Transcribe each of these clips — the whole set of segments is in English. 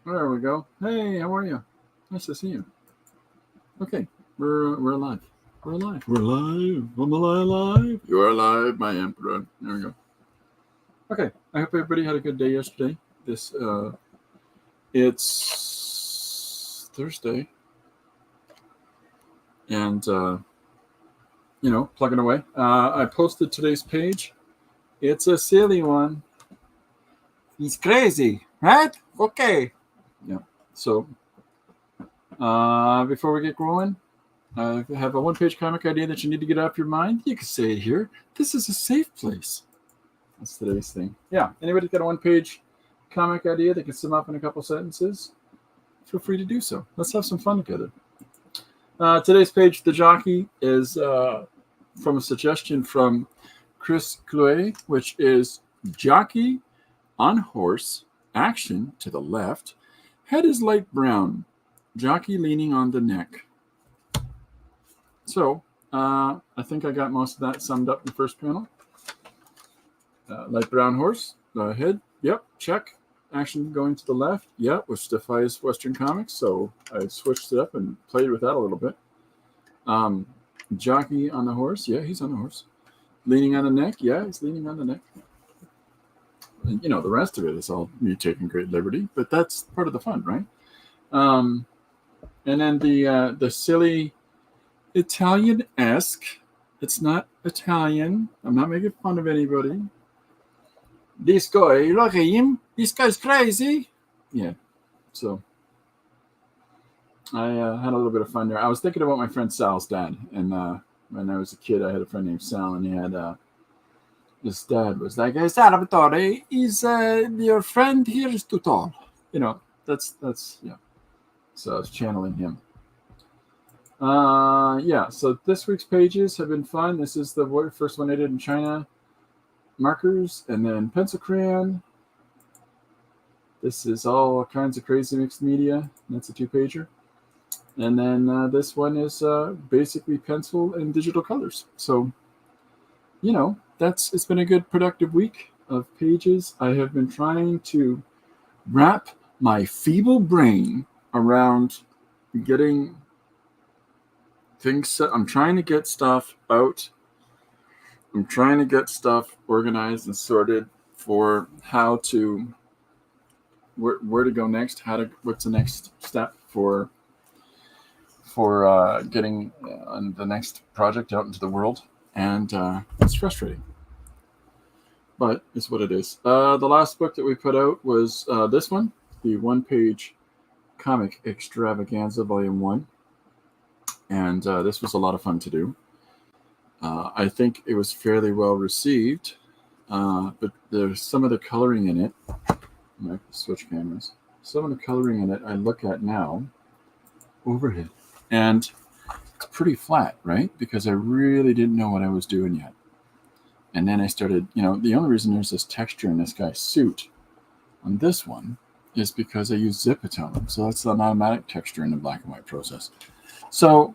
There we go. Hey, how are you? Nice to see you. Okay, we're alive. We're alive. We're alive. I'm alive. You're alive, my emperor. There we go. Okay, I hope everybody had a good day yesterday. It's Thursday, and plugging away. I posted today's page. It's a silly one. He's crazy, right? Okay. Yeah. So, before we get going, if you have a one-page comic idea that you need to get off your mind, you can say it here. This is a safe place. That's today's thing. Yeah. Anybody got a one-page comic idea that can sum up in a couple sentences? Feel free to do so. Let's have some fun together. Today's page, The Jockey, is from a suggestion from Chris Clouet, which is jockey on horse, action to the left, head is light brown, jockey leaning on the neck. So, I think I got most of that summed up in the first panel. Light brown horse, head, yep, check. Action going to the left, yep, which defies Western comics, so I switched it up and played with that a little bit. Jockey on the horse, yeah, he's on the horse. Leaning on the neck, yeah, he's leaning on the neck. And, the rest of it is all me taking great liberty, but that's part of the fun, right? And then the silly Italian-esque, it's not Italian, I'm not making fun of anybody. This guy, look at him, this guy's crazy. Yeah, so I had a little bit of fun there. I was thinking about my friend Sal's dad, and when I was a kid, I had a friend named Sal, and he had his dad was like, "Hey, Salvatore, is your friend here is too tall?" That's yeah. So I was channeling him. Yeah. So this week's pages have been fun. This is the first one I did in China. Markers, and then pencil crayon. This is all kinds of crazy mixed media. That's a 2-pager. And then this one is basically pencil and digital colors. So, it's been a good productive week of pages. I have been trying to wrap my feeble brain around getting things set. I'm trying to get stuff out. I'm trying to get stuff organized and sorted for how to, where to go next, what's the next step for getting the next project out into the world, and it's frustrating, but it's what it is. The last book that we put out was this one, the one-page comic extravaganza, volume 1, and this was a lot of fun to do. I think it was fairly well received, but there's some of the coloring in it. I might switch cameras. Some of the coloring in it I look at now, overhead, and it's pretty flat, right? Because I really didn't know what I was doing yet. And then I started, the only reason there's this texture in this guy's suit on this one is because I use Zipatone. So that's an automatic texture in the black and white process. So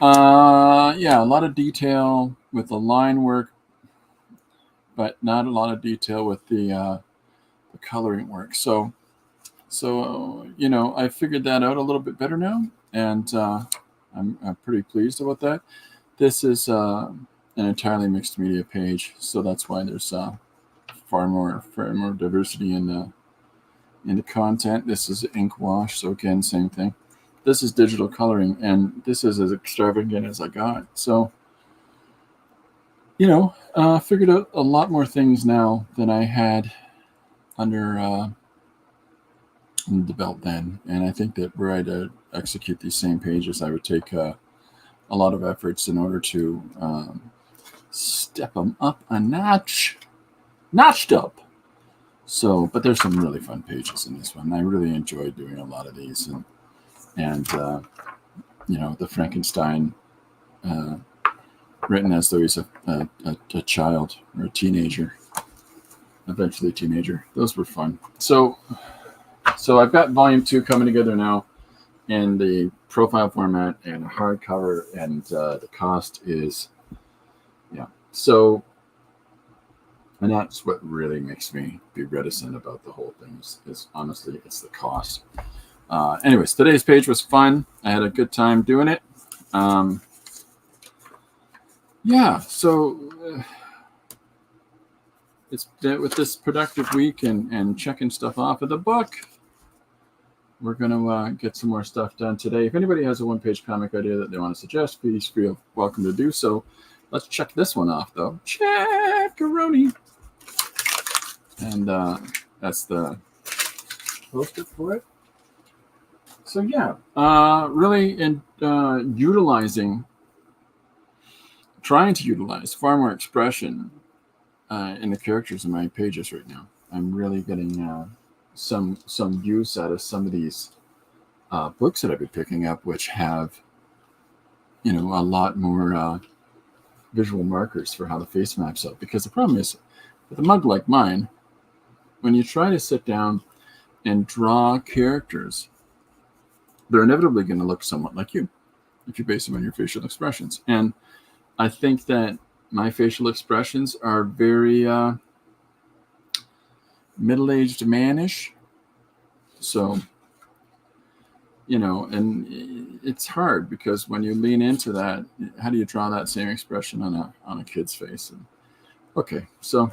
yeah, a lot of detail with the line work, but not a lot of detail with the coloring work. So I figured that out a little bit better now, and I'm pretty pleased about that. This is an entirely mixed media page, so that's why there's far more diversity in the content. This is ink wash, so again, same thing. This is digital coloring, and this is as extravagant as I got. So, figured out a lot more things now than I had under the belt then. And I think that were I to execute these same pages, I would take a lot of efforts in order to step them up a notched up. So, but there's some really fun pages in this one. I really enjoyed doing a lot of these, and the Frankenstein written as though he's a child or a teenager, eventually a teenager. Those were fun. So I've got volume 2 coming together now in the profile format and hardcover, and the cost is, yeah. So And that's what really makes me be reticent about the whole thing is honestly, it's the cost. Anyways, today's page was fun. I had a good time doing it. Yeah, so it's with this productive week and checking stuff off of the book, we're going to get some more stuff done today. If anybody has a one-page comic idea that they want to suggest, please feel welcome to do so. Let's check this one off, though. Checkaroni. And that's the poster for it. So, yeah, really trying to utilize far more expression in the characters in my pages right now. I'm really getting some use out of some of these books that I've been picking up, which have, a lot more visual markers for how the face maps up. Because the problem is, with a mug like mine, when you try to sit down and draw characters, they're inevitably going to look somewhat like you if you base them on your facial expressions. And I think that my facial expressions are very middle-aged manish. So, and it's hard because when you lean into that, how do you draw that same expression on a kid's face? And, okay, so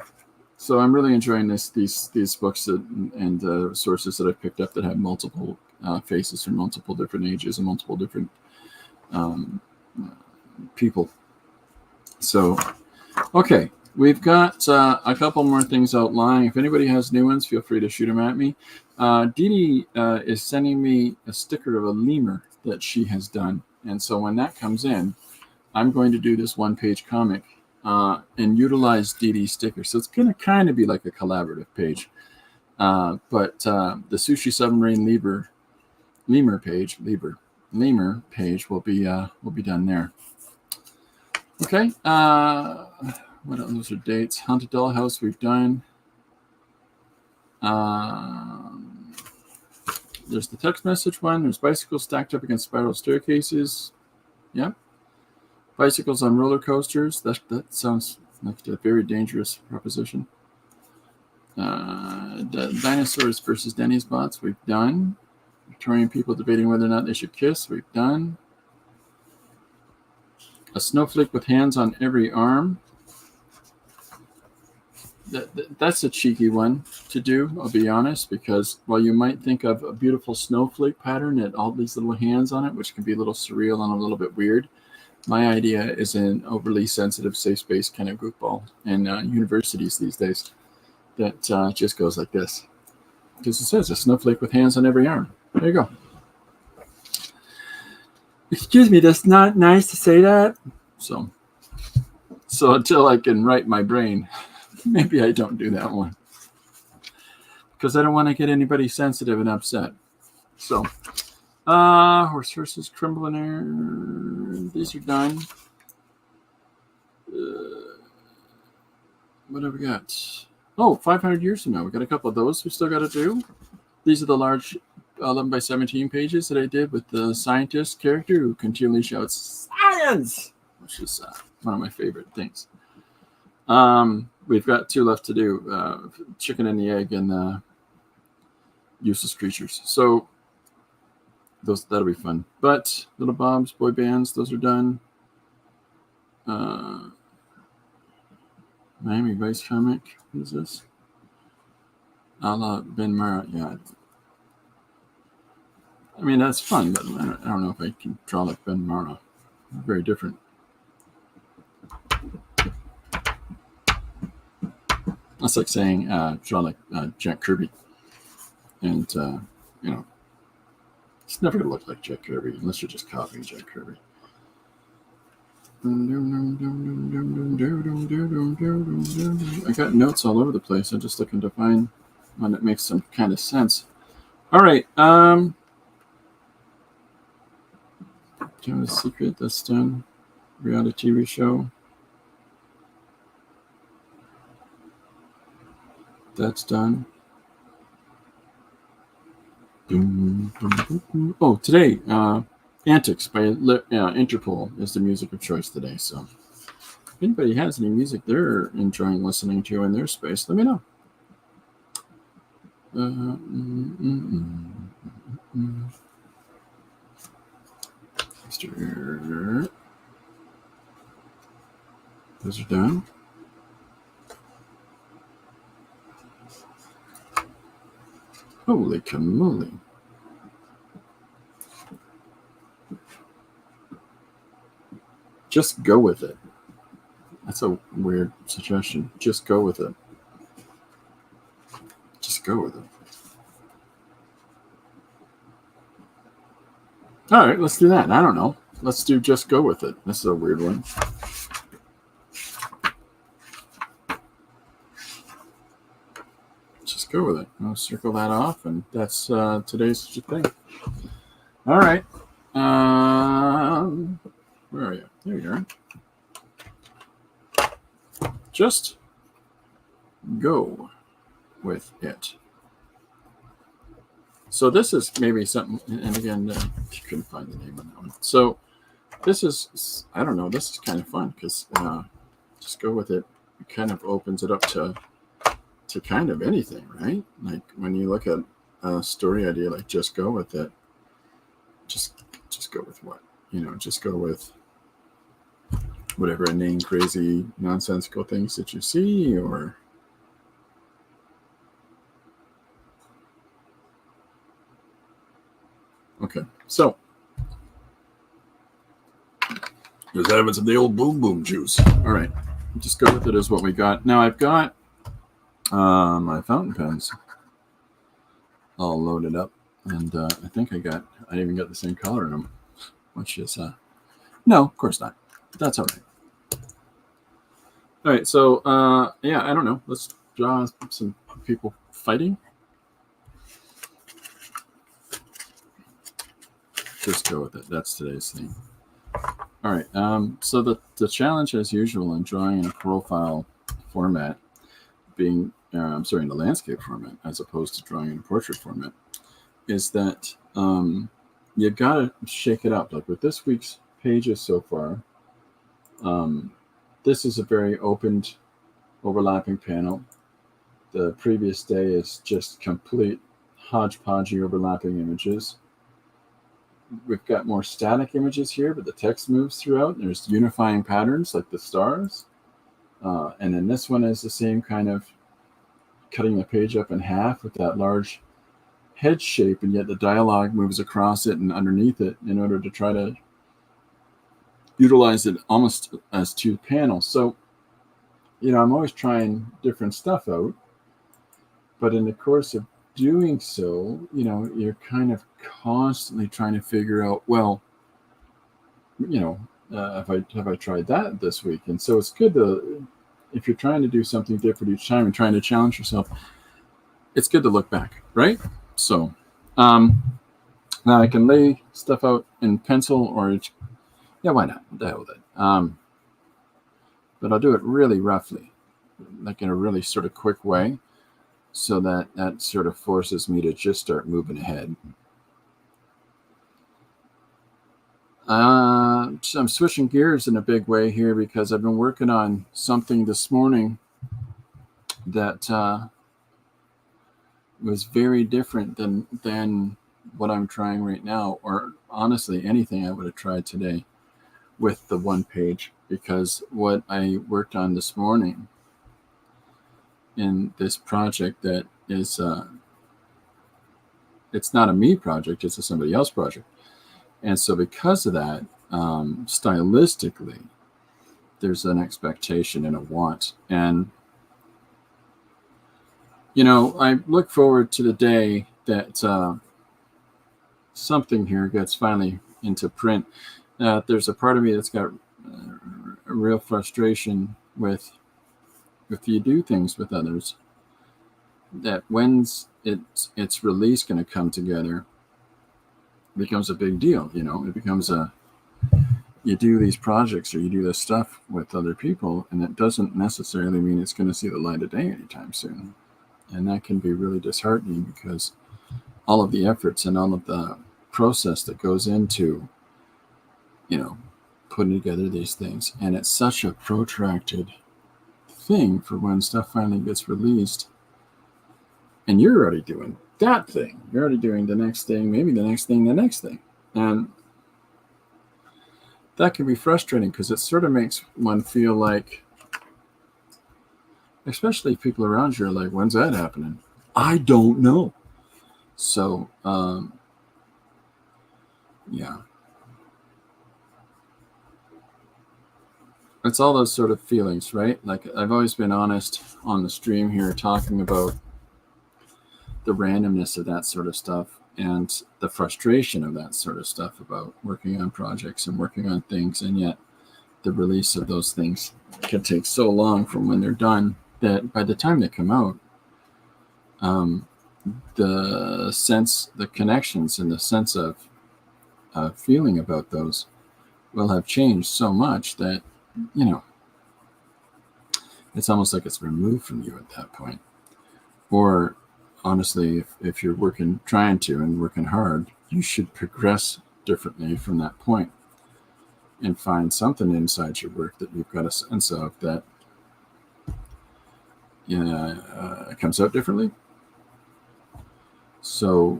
I'm really enjoying these books and sources that I've picked up that have multiple faces from multiple different ages and multiple different people. So, okay, we've got a couple more things outlying. If anybody has new ones, feel free to shoot them at me. Dee Dee is sending me a sticker of a lemur that she has done. And so when that comes in, I'm going to do this one-page comic and utilize Dee Dee's sticker. So it's going to kind of be like a collaborative page. But the Sushi Submarine lemur page will be done there. Okay. What else? Those are dates. Haunted Dollhouse we've done. There's the text message one. There's bicycles stacked up against spiral staircases. Yep. Bicycles on roller coasters. That sounds like a very dangerous proposition. Dinosaurs versus Denny's bots. We've done. Victorian people debating whether or not they should kiss. We've done. A snowflake with hands on every arm. That's a cheeky one to do, I'll be honest, because while you might think of a beautiful snowflake pattern and all these little hands on it, which can be a little surreal and a little bit weird, my idea is an overly sensitive, safe space kind of goofball in universities these days that just goes like this. Because it says a snowflake with hands on every arm. There you go. Excuse me, that's not nice to say that. So until I can right my brain, maybe I don't do that one. Because I don't want to get anybody sensitive and upset. So, horses crumble in air. These are done. What have we got? Oh, 500 years from now. We got a couple of those we still got to do. These are the large 11 by 17 pages that I did with the scientist character who continually shouts science, which is one of my favorite things. We've got 2 left to do, chicken and the egg and useless creatures. So that'll be fun. But Little Bob's boy bands, those are done. Miami Vice comic. What is this? A la Ben Mara. Yeah. I mean, that's fun, but I don't know if I can draw like Ben Mara. Very different. That's like saying draw like Jack Kirby. And, it's never going to look like Jack Kirby unless you're just copying Jack Kirby. I got notes all over the place. I'm just looking to find one that makes some kind of sense. All right. Java's Secret, that's done. Reality TV show. That's done. Oh, today, Antics by Interpol is the music of choice today. So, anybody has any music they're enjoying listening to in their space, let me know. Those are done. Holy camole. Just go with it. That's a weird suggestion. Just go with it. Just go with it. All right, let's do that. I don't know. Let's do just go with it. This is a weird one. Just go with it. I'll circle that off, and that's today's thing. All right. Where are you? There you are. Just go with it. So this is maybe something, and again, you couldn't find the name on that one. So this is, I don't know, this is kind of fun because just go with it. It kind of opens it up to kind of anything, right? Like when you look at a story idea, like just go with it. Just go with what? Just go with whatever inane, crazy, nonsensical things that you see, or okay. So there's evidence of the old boom boom juice. All right, just go with it is what we got. Now I've got my fountain pens all loaded up, and I think I even got the same color in them, which is no, of course not. That's all right. All right, so yeah, I don't know. Let's draw some people fighting. Just go with it. That's today's theme. All right. So the challenge, as usual, in drawing in a profile format, being in the landscape format as opposed to drawing in a portrait format, is that you gotta shake it up. Like with this week's pages so far, this is a very opened, overlapping panel. The previous day is just complete hodgepodgey overlapping images. We've got more static images here, but the text moves throughout. There's unifying patterns like the stars. And then this one is the same kind of cutting the page up in half with that large head shape, and yet the dialogue moves across it and underneath it in order to try to utilize it almost as two panels. So, I'm always trying different stuff out, but in the course of doing so, you're kind of constantly trying to figure out, well, have I tried that this week? And so it's good to, if you're trying to do something different each time and trying to challenge yourself, it's good to look back, right? So now I can lay stuff out in pencil, or yeah, why not? What the hell with it? But I'll do it really roughly, like in a really sort of quick way, so that sort of forces me to just start moving ahead. So I'm switching gears in a big way here because I've been working on something this morning that was very different than what I'm trying right now, or honestly anything I would have tried today with the one page, because what I worked on this morning in this project that is it's not a me project, it's a somebody else project. And so because of that, stylistically, there's an expectation and a want. And, I look forward to the day that something here gets finally into print. There's a part of me that's got a real frustration with if you do things with others, that when's its release going to come together becomes a big deal. It becomes you do these projects or you do this stuff with other people, and it doesn't necessarily mean it's going to see the light of day anytime soon. And that can be really disheartening, because all of the efforts and all of the process that goes into, putting together these things, and it's such a protracted thing for when stuff finally gets released, and you're already doing that thing. You're already doing the next thing, maybe the next thing, the next thing, and that can be frustrating because it sort of makes one feel like, especially people around you are like, when's that happening? I don't know. So, yeah. It's all those sort of feelings, right? Like I've always been honest on the stream here talking about the randomness of that sort of stuff and the frustration of that sort of stuff about working on projects and working on things, and yet the release of those things can take so long from when they're done that by the time they come out, the sense, the connections, and the sense of feeling about those will have changed so much that, you know, it's almost like it's removed from you at that point. Or honestly, if you're trying to and working hard, you should progress differently from that point and find something inside your work that you've got a sense of that comes out differently. So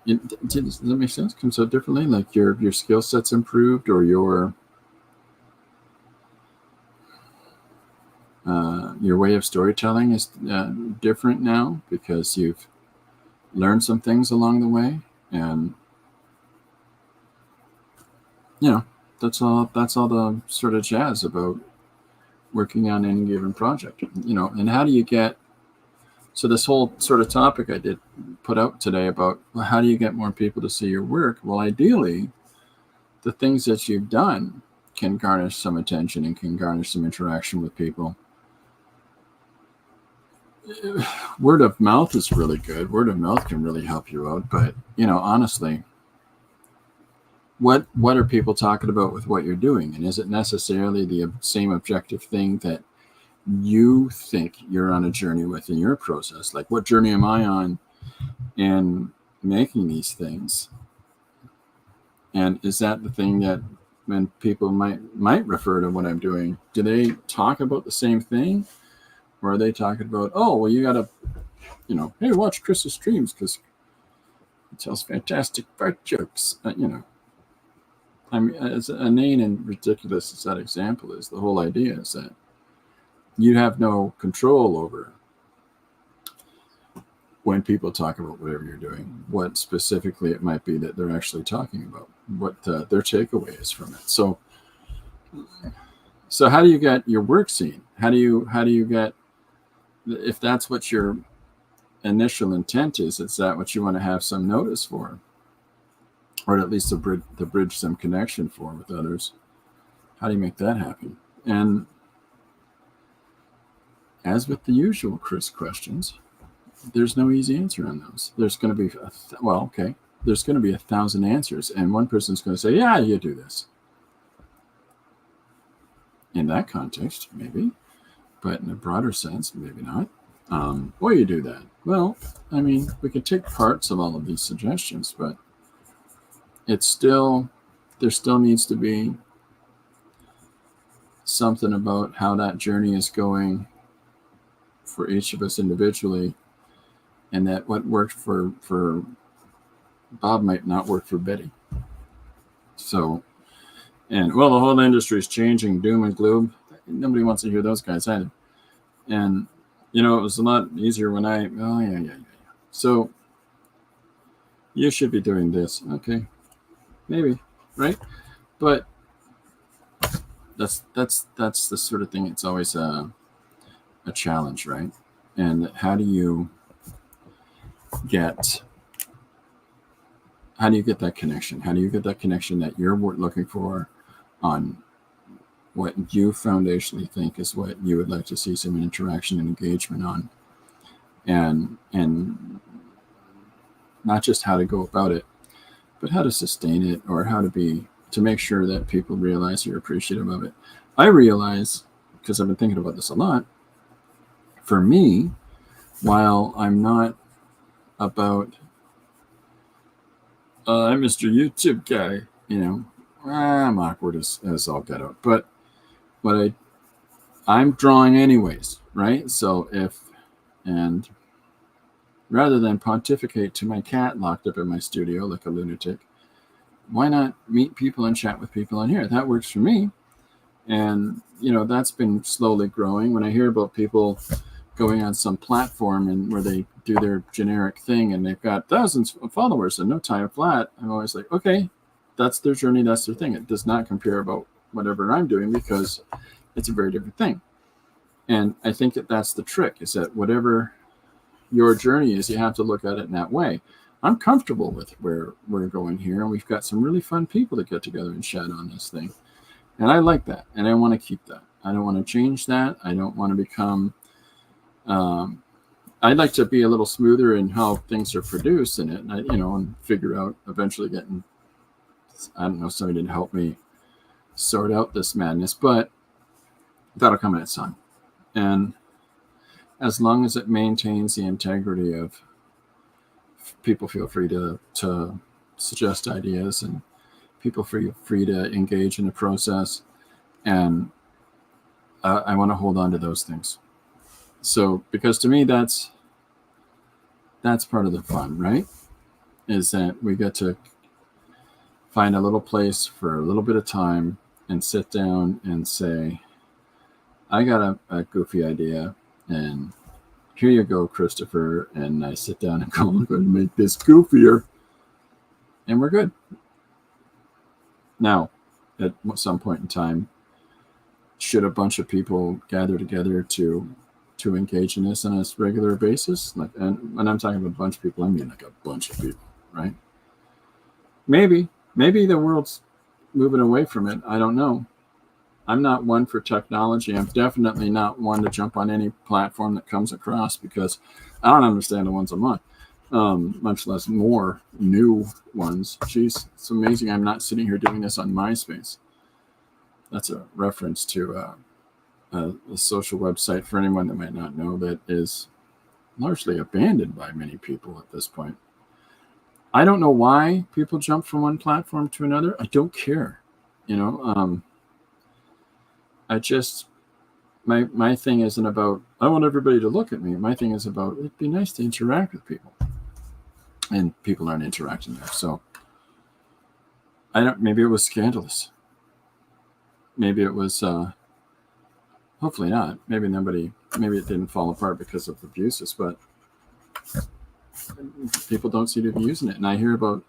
does that make sense? Comes out differently, like your skill set's improved, or your way of storytelling is different now because you've learned some things along the way, and that's all the sort of jazz about working on any given project. And how do you get, so this whole sort of topic I did put out today about, well, how do you get more people to see your work? Well, ideally, the things that you've done can garnish some attention and can garnish some interaction with people. Word of mouth is really good. Word of mouth can really help you out. But, honestly, what are people talking about with what you're doing? And is it necessarily the same objective thing that you think you're on a journey with in your process? Like, what journey am I on in making these things? And is that the thing that when people might refer to what I'm doing, do they talk about the same thing? Or are they talking about, oh, well, you got to, hey, watch Chris's streams because he tells fantastic fart jokes. I mean, as inane and ridiculous as that example is, the whole idea is that you have no control over when people talk about whatever you're doing, what specifically it might be that they're actually talking about, what their takeaway is from it. So how do you get your work seen? How do you get, if that's what your initial intent is that what you want to have some notice for, or at least to bridge some connection for with others? How do you make that happen? And as with the usual Chris questions, there's no easy answer on those. There's going to be, there's going to be 1,000 answers, and one person's going to say, yeah, you do this. In that context, maybe, but in a broader sense, maybe not. Or you do that. Well, I mean, we could take parts of all of these suggestions, but there still needs to be something about how that journey is going for each of us individually, and that what worked for Bob might not work for Betty. So, and well, the whole industry is changing, doom and gloom. Nobody wants to hear those guys either. And it was a lot easier when yeah. So you should be doing this. Okay, maybe, right? But that's the sort of thing. It's always a challenge, right? And how do you get that connection? How do you get that connection that you're looking for on what you foundationally think is what you would like to see some interaction and engagement on, and not just how to go about it, but how to sustain it, or how to make sure that people realize you're appreciative of it. I realize, because I've been thinking about this a lot, for me, while I'm not about I'm Mr. YouTube guy, I'm awkward as all get out. But I'm drawing anyways, right? So and rather than pontificate to my cat locked up in my studio like a lunatic, why not meet people and chat with people in here? That works for me. And, that's been slowly growing. When I hear about people going on some platform and where they do their generic thing and they've got thousands of followers in no time flat, I'm always like, okay, that's their journey, that's their thing. It does not compare about whatever I'm doing because it's a very different thing. And I think that's the trick, is that whatever your journey is, you have to look at it in that way. I'm comfortable with where we're going here, and we've got some really fun people to get together and chat on this thing. And I like that, and I want to keep that. I don't want to change that. I don't want to become I'd like to be a little smoother in how things are produced in it, and and figure out eventually getting, I don't know, somebody to help me sort out this madness, but that'll come at its time. And as long as it maintains the integrity of people, feel free to suggest ideas, and people free to engage in the process, and I want to hold on to those things. So, because to me, that's part of the fun, right? Is that we get to find a little place for a little bit of time and sit down and say, I got a goofy idea, and here you go, Christopher. And I sit down and go, I'm going to make this goofier, and we're good. Now, at some point in time, should a bunch of people gather together to engage in this on a regular basis, like, and when I'm talking about a bunch of people, I mean like a bunch of people, right? Maybe the world's moving away from it. I don't know. I'm not one for technology. I'm definitely not one to jump on any platform that comes across, because I don't understand the ones I'm on, much less more new ones. Jeez, it's amazing I'm not sitting here doing this on MySpace. That's a reference to a social website, for anyone that might not know, that is largely abandoned by many people at this point. I don't know why people jump from one platform to another. I don't care. I just, my thing isn't about, I want everybody to look at me. My thing is about, it'd be nice to interact with people, and people aren't interacting there. So maybe it was scandalous. Maybe it was, hopefully not. Maybe it didn't fall apart because of abuses, but people don't seem to be using it. And I hear about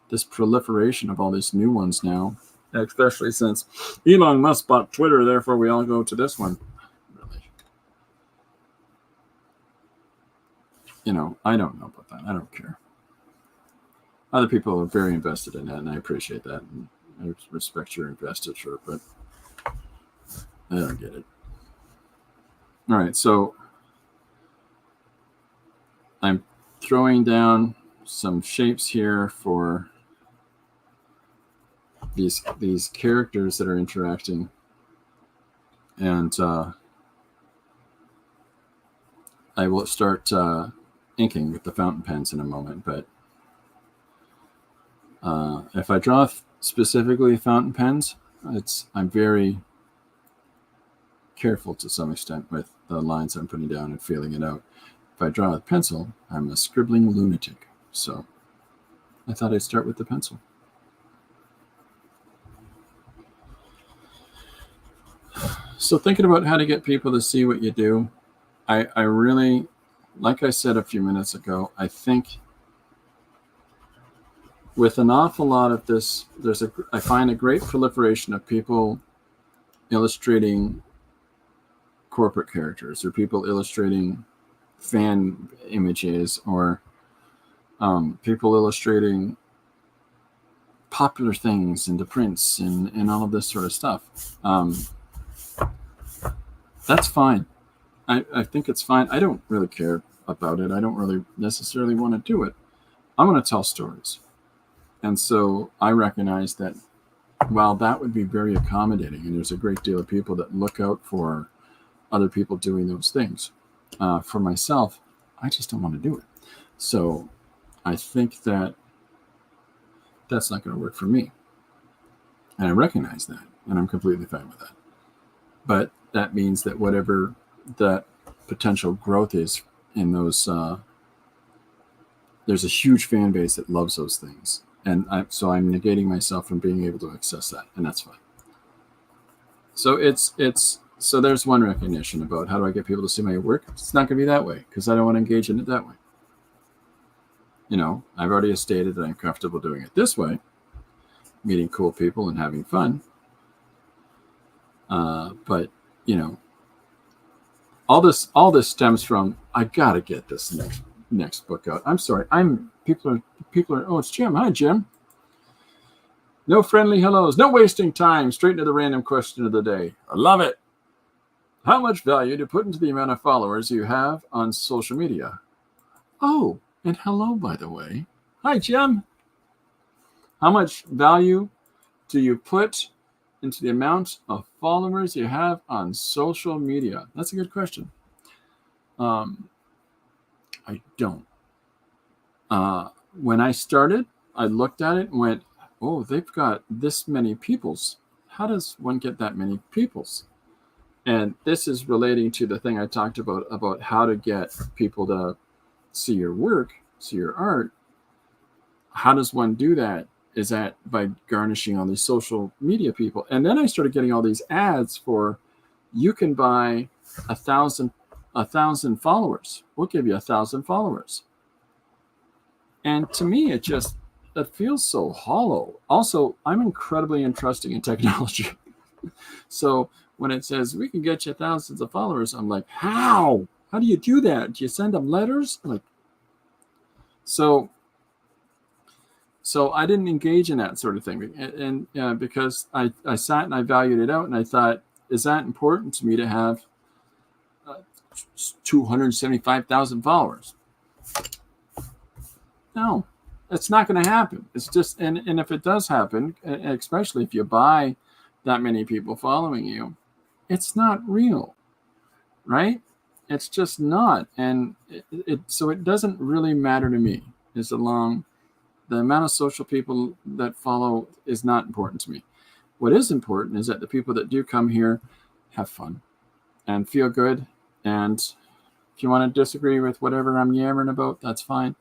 this proliferation of all these new ones now, especially since Elon Musk bought Twitter, therefore we all go to this one. Really? I don't know about that. I don't care. Other people are very invested in that, and I appreciate that. And I respect your investiture, but I don't get it. All right, so I'm throwing down some shapes here for these characters that are interacting, and I will start inking with the fountain pens in a moment. But if I draw specifically fountain pens, I'm very careful to some extent with the lines I'm putting down and feeling it out. If I draw with pencil, I'm a scribbling lunatic. So I thought I'd start with the pencil. So thinking about how to get people to see what you do, I really, like I said a few minutes ago, I think with an awful lot of this, I find a great proliferation of people illustrating corporate characters, or people illustrating fan images, or people illustrating popular things into prints and all of this sort of stuff. That's fine. I think it's fine. I don't really care about it. I don't really necessarily want to do it. I want to tell stories. And so I recognize that while that would be very accommodating, and there's a great deal of people that look out for other people doing those things, for myself, I just don't want to do it. So I think that that's not going to work for me. And I recognize that, and I'm completely fine with that. But that means that whatever that potential growth is in those, there's a huge fan base that loves those things. And so I'm negating myself from being able to access that, and that's fine. So so there's one recognition about how do I get people to see my work. It's not going to be that way because I don't want to engage in it that way. I've already stated that I'm comfortable doing it this way, meeting cool people and having fun. But all this stems from I gotta get this next book out. I'm sorry. People are. Oh, it's Jim. Hi, Jim. No friendly hellos. No wasting time. Straight to the random question of the day. I love it. How much value to put into the amount of followers you have on social media? Oh, and hello, by the way. Hi, Jim. How much value do you put into the amount of followers you have on social media? That's a good question. I don't. When I started, I looked at it and went, oh, they've got this many peoples. How does one get that many peoples? And this is relating to the thing I talked about how to get people to see your work, see your art. How does one do that? Is that by garnishing all these social media people? And then I started getting all these ads for, you can buy 1,000 followers. We'll give you 1,000 followers. And to me, it feels so hollow. Also, I'm incredibly interested in technology. So when it says we can get you thousands of followers, I'm like, how? How do you do that? Do you send them letters? So I didn't engage in that sort of thing, and because I sat and I valued it out, and I thought, is that important to me to have 275,000 followers? No, it's not going to happen. It's just, and if it does happen, especially if you buy that many people following you, it's not real, right? It's just not, and so it doesn't really matter to me. As long the amount of social people that follow is not important to me. What is important is that the people that do come here have fun and feel good. And if you want to disagree with whatever I'm yammering about, that's fine.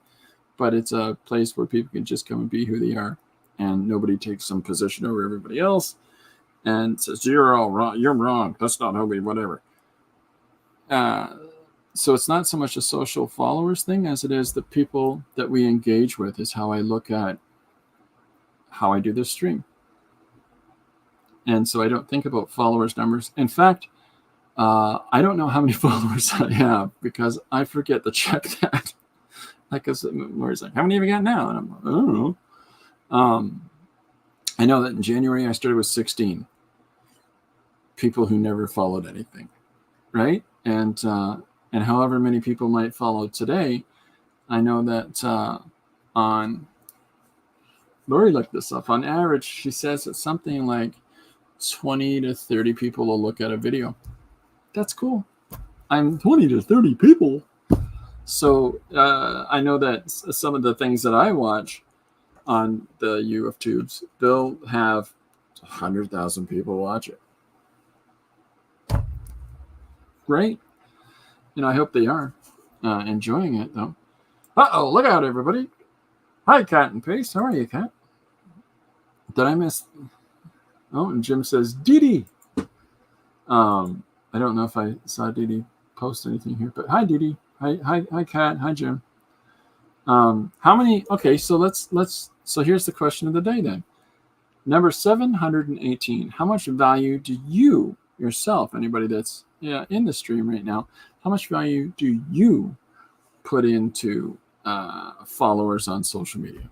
But it's a place where people can just come and be who they are, and nobody takes some position over everybody else and says, you're all wrong. You're wrong. That's not how we, whatever. So it's not so much a social followers thing as it is the people that we engage with is how I look at how I do this stream. And so I don't think about followers numbers. In fact, I don't know how many followers I have because I forget to check that. Like, where it's like, how many have you got now? And I'm like, I don't know. I know that in January I started with 16 people who never followed anything, right? And however many people might follow today, I know that on Lori looked this up. On average, she says that something like 20 to 30 people will look at a video. That's cool. I'm 20 to 30 people. So I know that some of the things that I watch on the UFTubes, they'll have 100,000 people watch it. Great. I hope they are enjoying it, though. Uh-oh, look out, everybody. Hi, Cat and Paste. How are you, Cat? Did I miss? Oh, and Jim says, Didi. I don't know if I saw Didi post anything here, but hi, Didi. Hi, Cat. Hi, Jim. How many? Okay, so so here's the question of the day then. Number 718. How much value do you yourself, anybody that's in the stream right now, how much value do you put into followers on social media?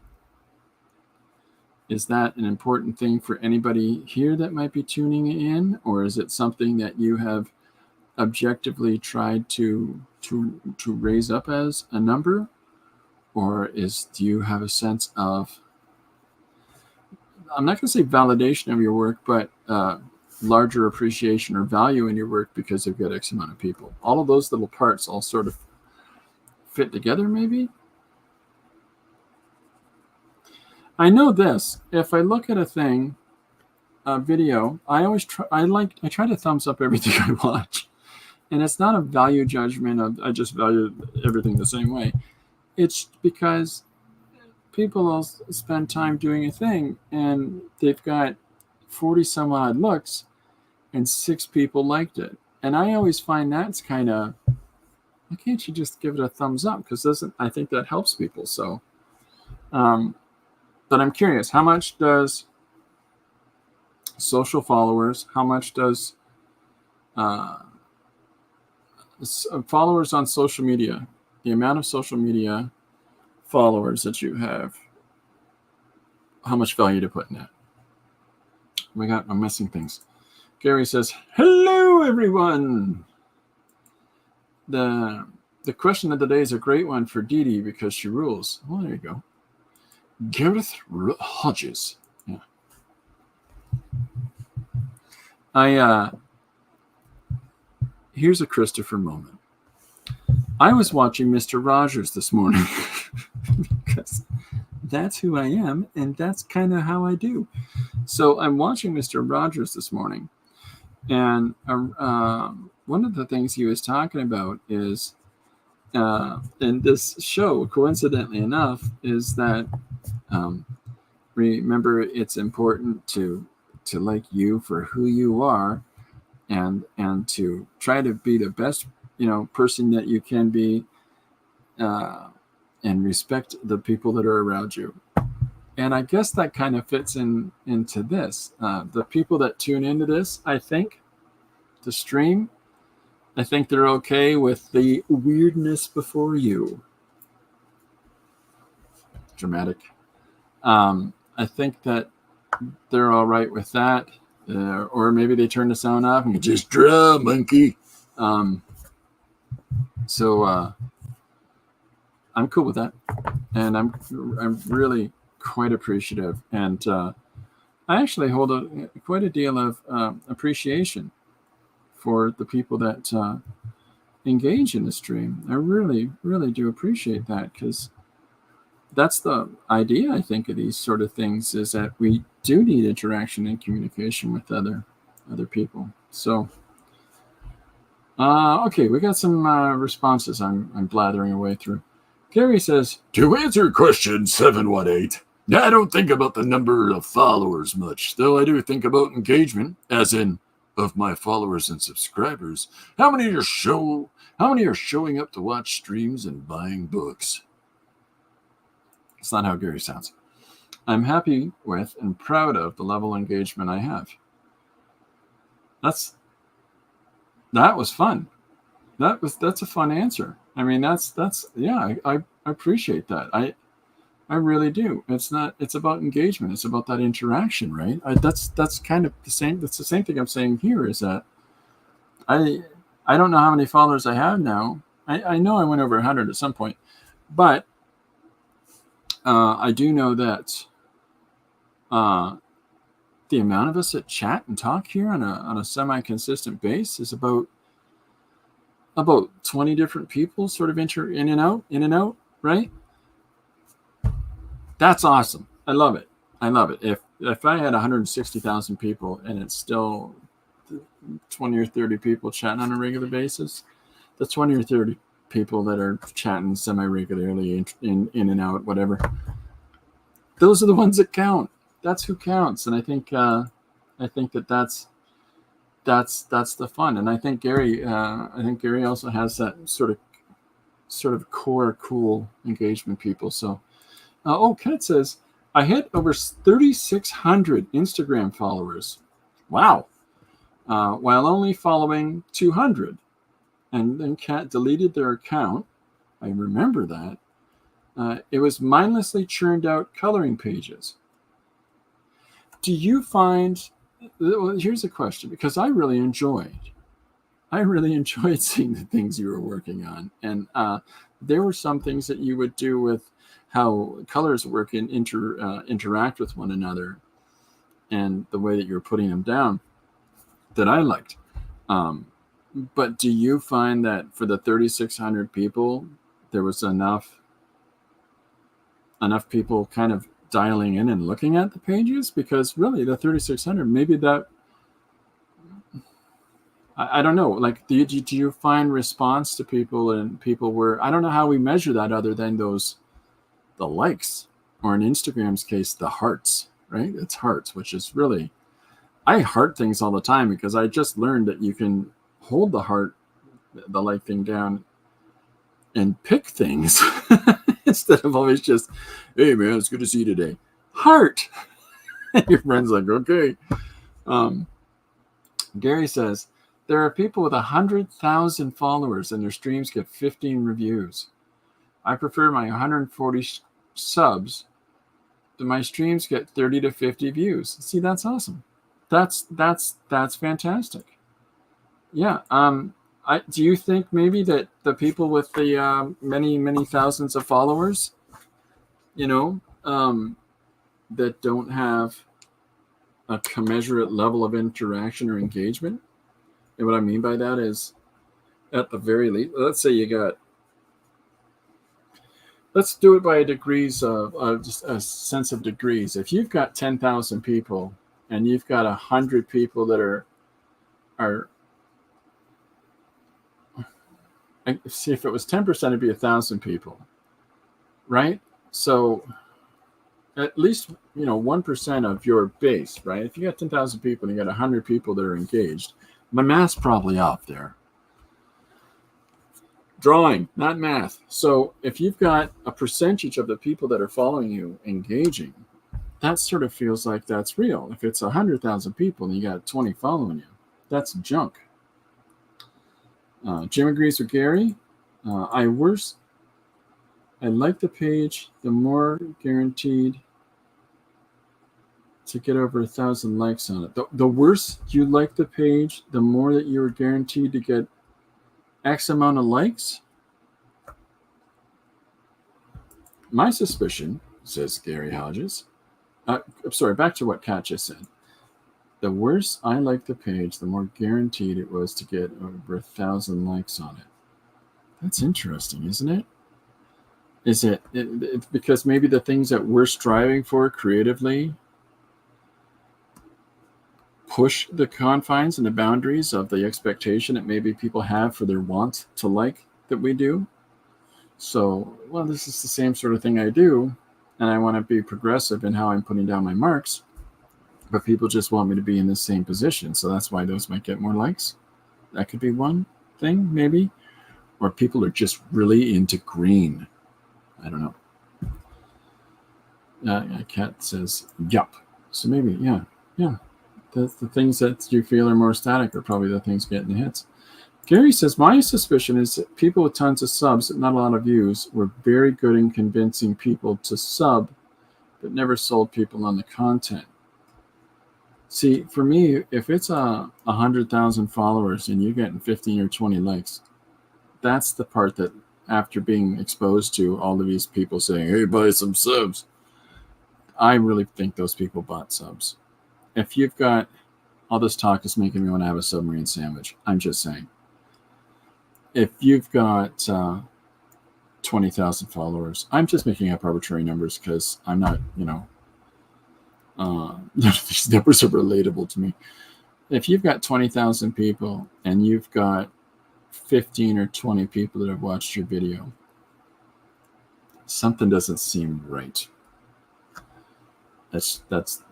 Is that an important thing for anybody here that might be tuning in, or is it something that you have objectively tried to raise up as a number, or do you have a sense of, I'm not going to say validation of your work, but larger appreciation or value in your work because you've got X amount of people? All of those little parts all sort of fit together, maybe. I know this. If I look at a thing video, I try to thumbs up everything I watch, and it's not a value judgment of I just value everything the same way. It's because people will spend time doing a thing and they've got 40 some odd looks and 6 people liked it. And I always find that's kind of, why can't you just give it a thumbs up? Because I think that helps people. So, but I'm curious, how much does social followers, how much does followers on social media, the amount of social media followers that you have, how much value to put in that? I'm missing things. Gary says, hello, everyone. The question of the day is a great one for Dee Dee because she rules. Well, there you go. Gareth Hodges. Yeah. Here's a Christopher moment. I was watching Mr. Rogers this morning because that's who I am, and that's kind of how I do. So I'm watching Mr. Rogers this morning, and one of the things he was talking about is, in this show, coincidentally enough, is that remember it's important to like you for who you are, and to try to be the best person that you can be, and respect the people that are around you. And I guess that kind of fits into this. The people that tune into this, I think, the stream, I think they're okay with the weirdness before you. Dramatic. I think that they're all right with that. Or maybe they turn the sound off and you just draw, monkey. So I'm cool with that. And I'm really quite appreciative. And I actually hold quite a deal of appreciation for the people that engage in the stream. I really, really do appreciate that, because that's the idea, I think, of these sort of things, is that we do need interaction and communication with other people. So, okay, we got some responses I'm blathering away through. Gary says, to answer question 718, I don't think about the number of followers much, though I do think about engagement, as in of my followers and subscribers. How many are showing up to watch streams and buying books? It's not how Gary sounds. I'm happy with and proud of the level of engagement I have. That was fun. That's a fun answer. I mean, that's yeah, I appreciate that. I really do. It's about engagement. It's about that interaction, right? That's kind of the same. That's the same thing I'm saying here, is that I don't know how many followers I have now. I know I went over 100 at some point, but I do know that the amount of us that chat and talk here on a semi-consistent base is about 20 different people sort of enter in and out, right? That's awesome. I love it. If I had 160,000 people and it's still 20 or 30 people chatting on a regular basis, the 20 or 30 people that are chatting semi-regularly in and out, whatever, those are the ones that count. That's who counts. And I think that's the fun. And I think Gary also has that sort of core cool engagement people. So Kat says, I hit over 3,600 Instagram followers. Wow. While only following 200. And then Kat deleted their account. I remember that. It was mindlessly churned out coloring pages. Do you find... Well, here's a question, because I really enjoyed seeing the things you were working on. And there were some things that you would do with how colors work and interact with one another, and the way that you were putting them down, that I liked. But do you find that for the 3,600 people, there was enough people kind of dialing in and looking at the pages, because really the 3,600, maybe that, I don't know, like, do you find response to people, and people were, I don't know how we measure that other than the likes, or in Instagram's case, the hearts, right? It's hearts, which is really, I heart things all the time because I just learned that you can hold the heart, the like thing down, and pick things instead of always just, hey man, it's good to see you today. Heart. Your friend's like, okay. Gary says, there are people with 100,000 followers and their streams get 15 reviews. I prefer my 140 subs to my streams get 30 to 50 views. See, that's awesome. That's fantastic. Yeah. Do you think maybe that the people with the many thousands of followers, that don't have a commensurate level of interaction or engagement, and what I mean by that is, at the very least, let's say let's do it by degrees of just a sense of degrees. If you've got 10,000 people and you've got 100 people that are see, if it was 10%, it'd be 1,000 people, right? So at least 1% of your base, right? If you got 10,000 people and you got 100 people that are engaged, my math's probably off there. Drawing, not math. So if you've got a percentage of the people that are following you engaging, that sort of feels like that's real. If it's 100,000 people and you got 20 following you, that's junk. Jim agrees with Gary. I like the page, the more guaranteed to get over 1,000 likes on it. The worse you like the page, the more that you're guaranteed to get X amount of likes. My suspicion, says Gary Hodges. I'm sorry, back to what Kat just said. The worse I liked the page, the more guaranteed it was to get over 1,000 likes on it. That's interesting, isn't it? Is it because maybe the things that we're striving for creatively push the confines and the boundaries of the expectation that maybe people have for their want to like that we do? So, well, this is the same sort of thing I do, and I want to be progressive in how I'm putting down my marks, but people just want me to be in the same position, so that's why those might get more likes. That could be one thing, maybe. Or people are just really into green. I don't know. Kat says, yup. So maybe, yeah. The things that you feel are more static are probably the things getting the hits. Gary says, my suspicion is that people with tons of subs but not a lot of views were very good in convincing people to sub, but never sold people on the content. See, for me, if it's 100,000 followers and you're getting 15 or 20 likes, that's the part that, after being exposed to all of these people saying, hey, buy some subs, I really think those people bought subs. If you've got, all this talk is making me want to have a submarine sandwich. I'm just saying. If you've got 20,000 followers, I'm just making up arbitrary numbers because I'm not, these numbers are relatable to me. If you've got 20,000 people and you've got 15 or 20 people that have watched your video, something doesn't seem right. That's tons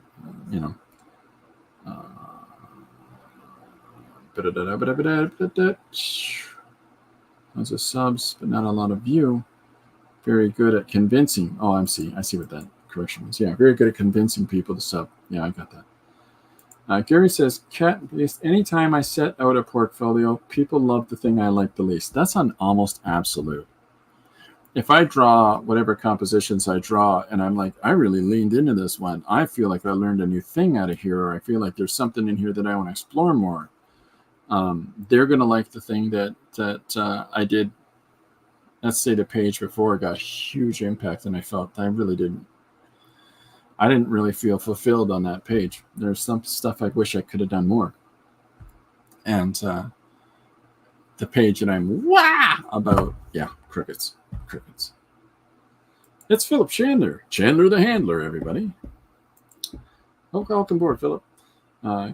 of subs, but not a lot of view. Very good at convincing. Oh, I see what that correction was. Yeah, very good at convincing people to sub. Yeah, I got that. Gary says, Kat, anytime I set out a portfolio, people love the thing I like the least. That's an almost absolute. If I draw whatever compositions I draw and I'm like, I really leaned into this one, I feel like I learned a new thing out of here, or I feel like there's something in here that I want to explore more, they're going to like the thing that I did. Let's say the page before got huge impact and I felt I didn't really feel fulfilled on that page. There's some stuff I wish I could have done more. And the page that I'm about, crickets. It's Philip Chandler. Chandler the Handler, everybody. Oh, welcome aboard, Philip.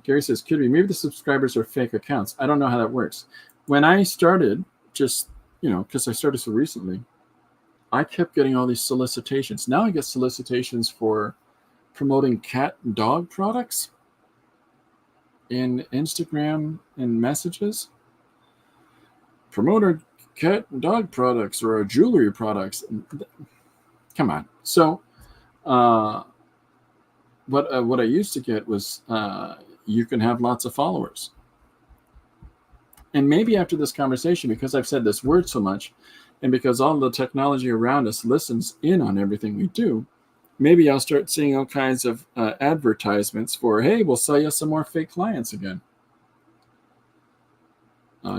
Gary says, Kirby, maybe the subscribers are fake accounts. I don't know how that works. When I started, just, because I started so recently, I kept getting all these solicitations. Now I get solicitations for promoting cat and dog products in Instagram and messages. Promote our cat and dog products or our jewelry products. Come on. So what I used to get was you can have lots of followers. And maybe after this conversation, because I've said this word so much, and because all the technology around us listens in on everything we do, maybe I'll start seeing all kinds of advertisements for, hey, we'll sell you some more fake clients again.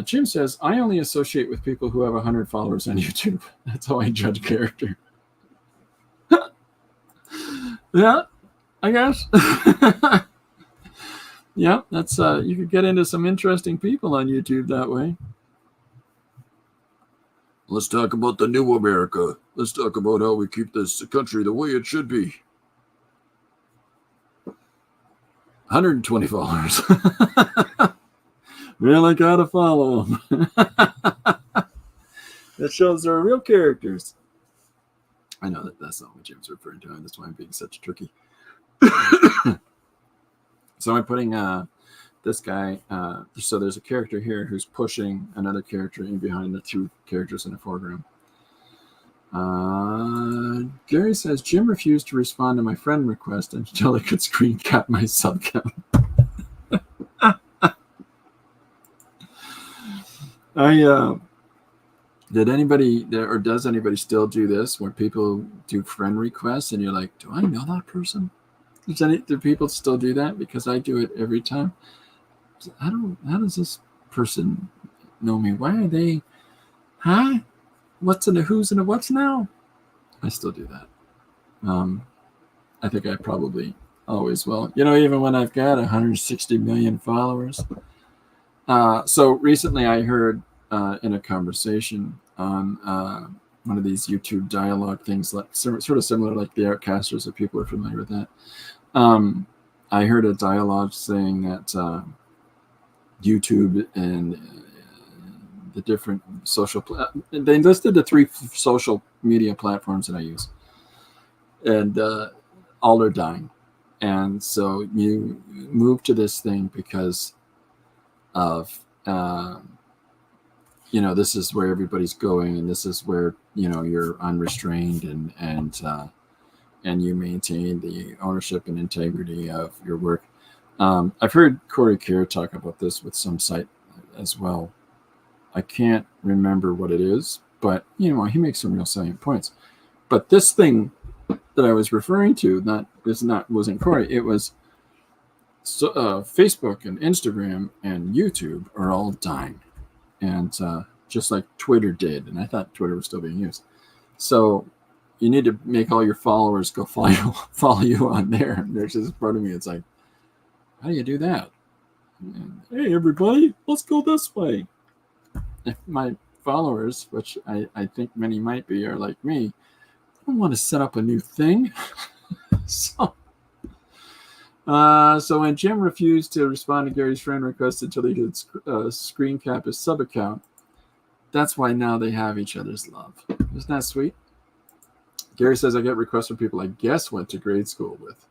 Jim says, I only associate with people who have 100 followers on YouTube. That's how I judge character. Yeah, I guess. Yeah, that's you could get into some interesting people on YouTube that way. Let's talk about the new America. Let's talk about how we keep this country the way it should be. 120 followers. Really gotta follow them. That shows they're real characters. I know that's not what Jim's referring to. That's why I'm being such a turkey. So I'm putting this guy. So there's a character here who's pushing another character in behind the two characters in the foreground. Gary says, Jim refused to respond to my friend request until I could screen cap my sub count. Did anybody or does anybody still do this where people do friend requests and you're like, do I know that person? Do people still do that? Because I do it every time. How does this person know me? Why are they? Huh? What's in the who's and the what's now? I still do that. I think I probably always will. Even when I've got 160 million followers. So recently I heard in a conversation on one of these YouTube dialogue things, like sort of similar like the Artcasters, if people are familiar with that. I heard a dialogue saying that YouTube and the different social they listed the 3 social media platforms that I use, and all are dying. And so you move to this thing because of this is where everybody's going, and this is where you're unrestrained and you maintain the ownership and integrity of your work. I've heard Corey Kerr talk about this with some site as well. I can't remember what it is, but he makes some real salient points. But this thing that I was referring to, wasn't Corey. It was Facebook and Instagram and YouTube are all dying, and just like Twitter did. And I thought Twitter was still being used. So you need to make all your followers go follow you on there. And there's this part of me, it's like, how do you do that? And, hey, everybody, let's go this way. If my followers, which I think many might be, are like me, I don't want to set up a new thing. So when Jim refused to respond to Gary's friend request until he could screen cap his sub account, that's why now they have each other's love. Isn't that sweet? Gary says, I get requests from people I guess went to grade school with,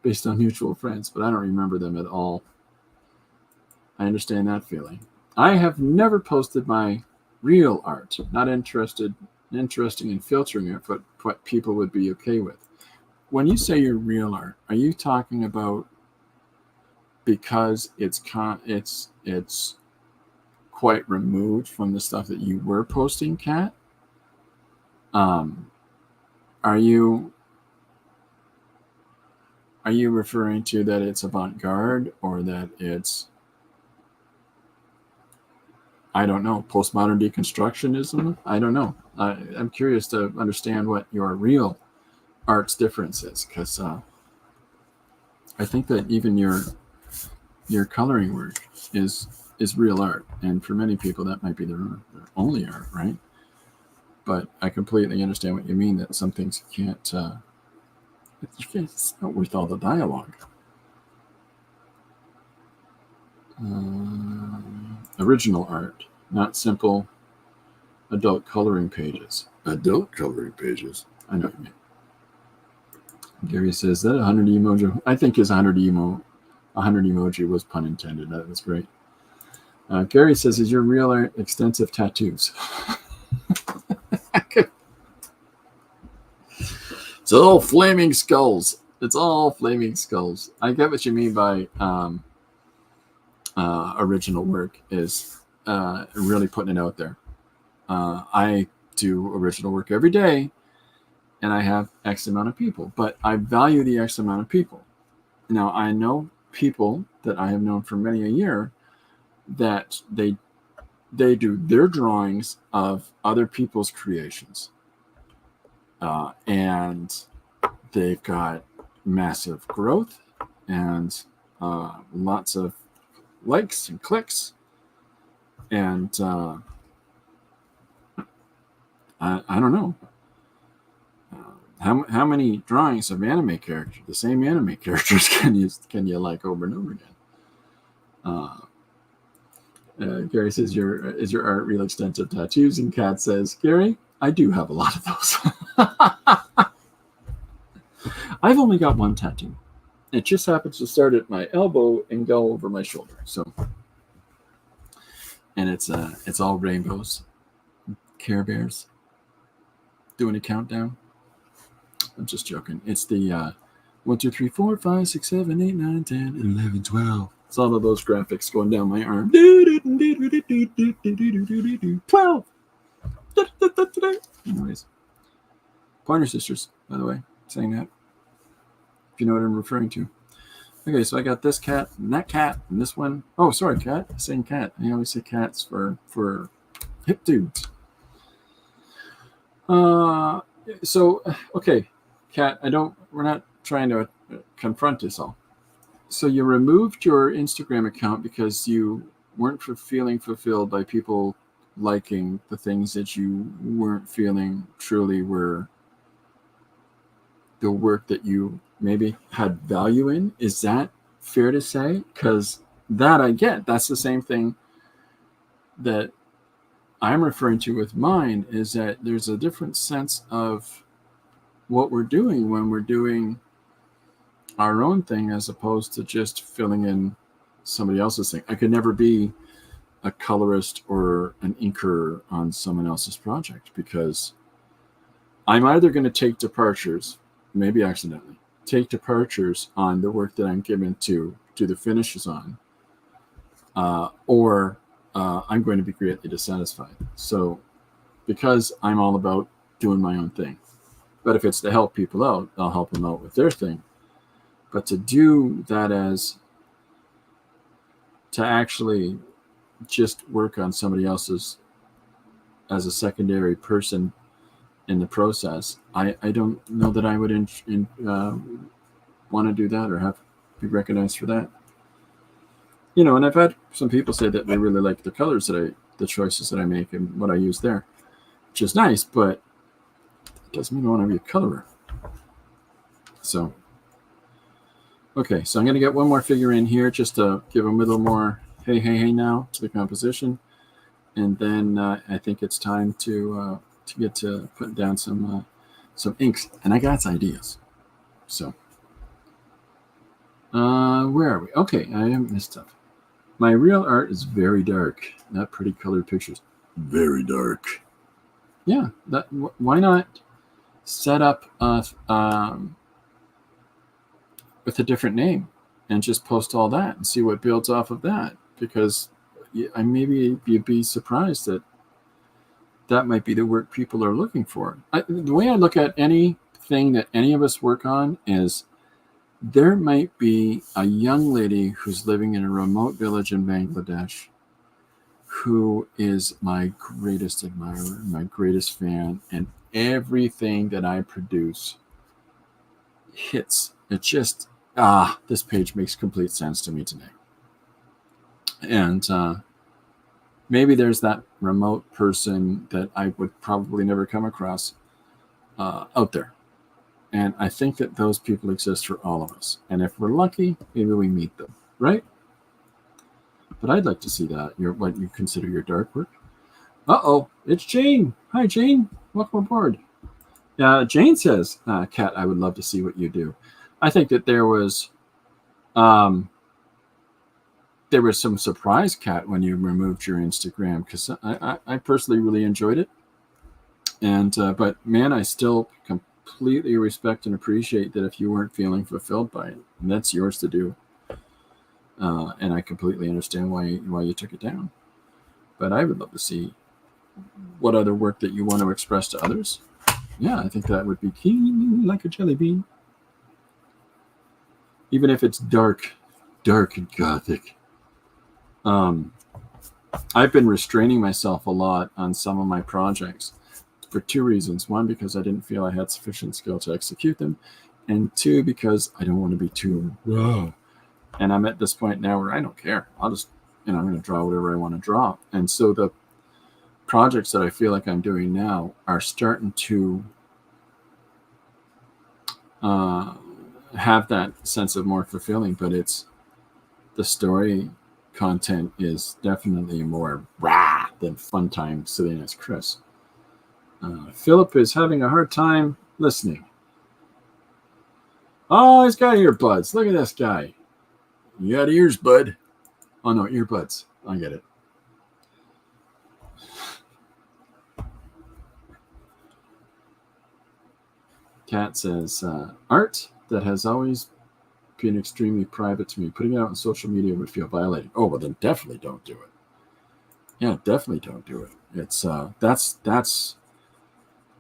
based on mutual friends, but I don't remember them at all. I understand that feeling. I have never posted my real art. Not interesting in filtering it, but what people would be okay with. When you say your real art, are you talking about because it's quite removed from the stuff that you were posting, Kat? Are you referring to that it's avant-garde, or that it's, I don't know, postmodern deconstructionism? I don't know. I'm curious to understand what your real art's difference is, because I think that even your coloring work is real art, and for many people that might be their only art, right? But I completely understand what you mean, that some things can't, it's not worth all the dialogue. Original art, not simple adult coloring pages. Adult coloring pages. I know what you mean. Gary says that 100 emoji. I think his 100 emoji was pun intended. That was great. Gary says, "Is your real art extensive tattoos?" It's all flaming skulls. It's all flaming skulls. I get what you mean by original work is really putting it out there. I do original work every day, and I have X amount of people, but I value the X amount of people. Now, I know people that I have known for many a year that they do their drawings of other people's creations. And they've got massive growth and lots of likes and clicks. And I don't know. How many drawings of anime characters, the same anime characters, can you like over and over again? Gary says, is your art real extensive tattoos? And Kat says, Gary, I do have a lot of those. I've only got one tattoo. It just happens to start at my elbow and go over my shoulder. So, and it's all rainbows, Care Bears, doing a countdown. I'm just joking. It's the 1, 2, 3, 4, 5, 6, 7, 8, 9, 10, 11, 12. It's all of those graphics going down my arm. 12. Anyways, Pointer Sisters, by the way, saying that. If you know what I'm referring to. Okay, so I got this cat and that cat and this one. Oh, sorry, cat. I'm saying cat. I always say cats for hip dudes. So okay, Kat, we're not trying to confront this all. So you removed your Instagram account because you weren't feeling fulfilled by people liking the things that you weren't feeling truly were the work that you maybe had value in. Is that fair to say? Because that I get. That's the same thing that I'm referring to with mine, is that there's a different sense of what we're doing when we're doing our own thing as opposed to just filling in somebody else's thing. I could never be a colorist or an inker on someone else's project because I'm either going to take departures, maybe accidentally, take departures on the work that I'm given to do the finishes on, or I'm going to be greatly dissatisfied. So because I'm all about doing my own thing. But if it's to help people out, I'll help them out with their thing. But to do that to actually just work on somebody else's as a secondary person in the process, I don't know that I would want to do that or be recognized for that. You know, and I've had some people say that they really like the colors the choices that I make and what I use there, which is nice, but it doesn't mean I want to be a colorer. So, okay, so I'm going to get one more figure in here just to give them a little more hey now to the composition. And then I think it's time to get to put down some inks. And I got some ideas. So, where are we? Okay, I am this stuff. My real art is very dark, not pretty colored pictures. Very dark. Yeah, why not set up with a different name and just post all that and see what builds off of that? Because maybe you'd be surprised that might be the work people are looking for. The way I look at anything that any of us work on is there might be a young lady who's living in a remote village in Bangladesh who is my greatest admirer, my greatest fan, and everything that I produce hits. It just, this page makes complete sense to me today. And maybe there's that remote person that I would probably never come across out there. And I think that those people exist for all of us. And if we're lucky, maybe we meet them, right? But I'd like to see that, what you consider your dark work. Uh-oh, it's Jane. Hi, Jane. Welcome aboard. Jane says, Kat, I would love to see what you do. I think that there was some surprise, Kat, when you removed your Instagram, because I personally really enjoyed it. And but man, I still completely respect and appreciate that if you weren't feeling fulfilled by it, and that's yours to do. And I completely understand why you took it down. But I would love to see what other work that you want to express to others. Yeah, I think that would be keen like a jelly bean. Even if it's dark and gothic. I've been restraining myself a lot on some of my projects for two reasons. One, because I didn't feel I had sufficient skill to execute them. And two, because I don't want to be too raw. And I'm at this point now where I don't care. I'll just, I'm going to draw whatever I want to draw. And so the projects that I feel like I'm doing now are starting to have that sense of more fulfilling, but it's the story content is definitely more rah than fun time sitting as Chris. Philip is having a hard time listening. Oh, he's got earbuds. Look at this guy. You got ears, bud. Oh, no, earbuds. I get it. Kat says, art that has always been extremely private to me. Putting it out on social media would feel violating. Oh, well, then definitely don't do it. Yeah, definitely don't do it. It's that's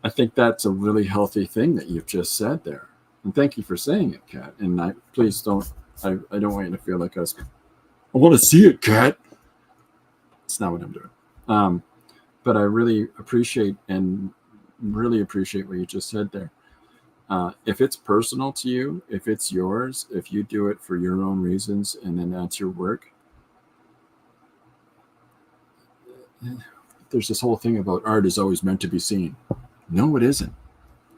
I think that's a really healthy thing that you've just said there. And thank you for saying it, Kat. And please don't, I don't want you to feel like I want to see it, Kat. It's not what I'm doing. But I really appreciate what you just said there. If it's personal to you, if it's yours, if you do it for your own reasons, and then that's your work, there's this whole thing about art is always meant to be seen. No, it isn't.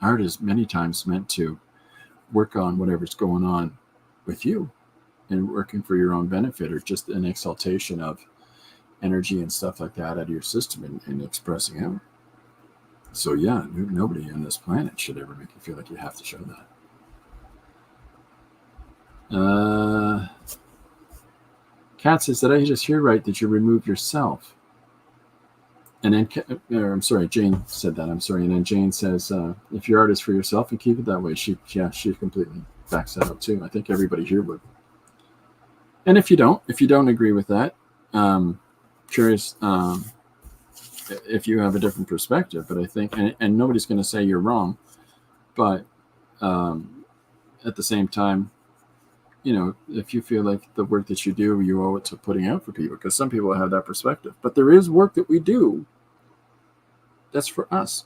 Art is many times meant to work on whatever's going on with you and working for your own benefit, or just an exaltation of energy and stuff like that out of your system and expressing out. So yeah, nobody on this planet should ever make you feel like you have to show that. Kat says, did I just hear right that you remove yourself? And then, I'm sorry, Jane said that. I'm sorry. And then Jane says, if your art is for yourself and keep it that way, she completely backs that up too. I think everybody here would. And if you don't agree with that, curious if you have a different perspective. But I think, and nobody's going to say you're wrong, but at the same time, if you feel like the work that you do, you owe it to putting out for people, because some people have that perspective. But there is work that we do that's for us.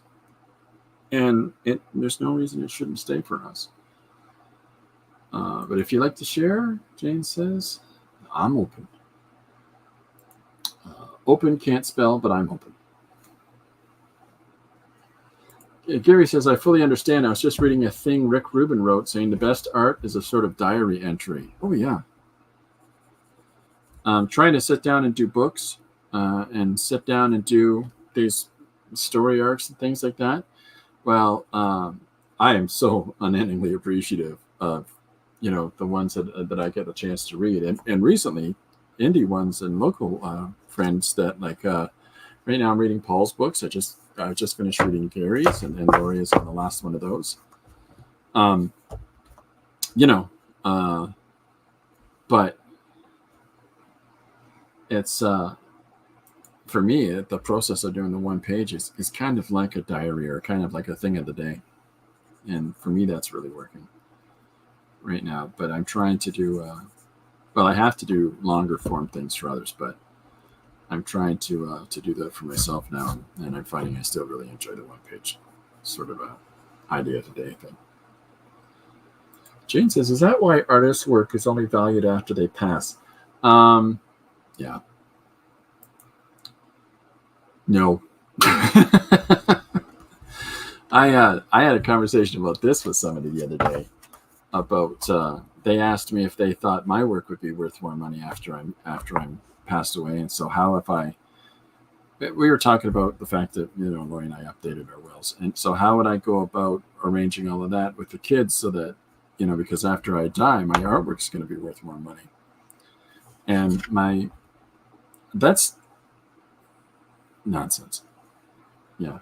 And there's no reason it shouldn't stay for us. But if you like to share, Jane says, I'm open. Open can't spell, but I'm open. Gary says, I fully understand. I was just reading a thing Rick Rubin wrote saying the best art is a sort of diary entry. Oh, yeah. Trying to sit down and do books and sit down and do these story arcs and things like that. Well, I am so unendingly appreciative of, the ones that I get a chance to read. And recently, indie ones and local friends that right now I'm reading Paul's books. I just finished reading Gary's, and Lori is on the last one of those. But it's for me, the process of doing the one page is kind of like a diary, or kind of like a thing of the day. And for me, that's really working right now. But I'm trying to do, I have to do longer form things for others, but I'm trying to do that for myself now, and I'm finding I still really enjoy the one page sort of idea of the day thing. Jane says, is that why artists' work is only valued after they pass? Yeah. No. I had a conversation about this with somebody the other day. About they asked me if they thought my work would be worth more money after I'm passed away, and so how if I we were talking about the fact that Lori and I updated our wills, and so how would I go about arranging all of that with the kids so that because after I die, my artwork's going to be worth more money, and that's nonsense. Yeah.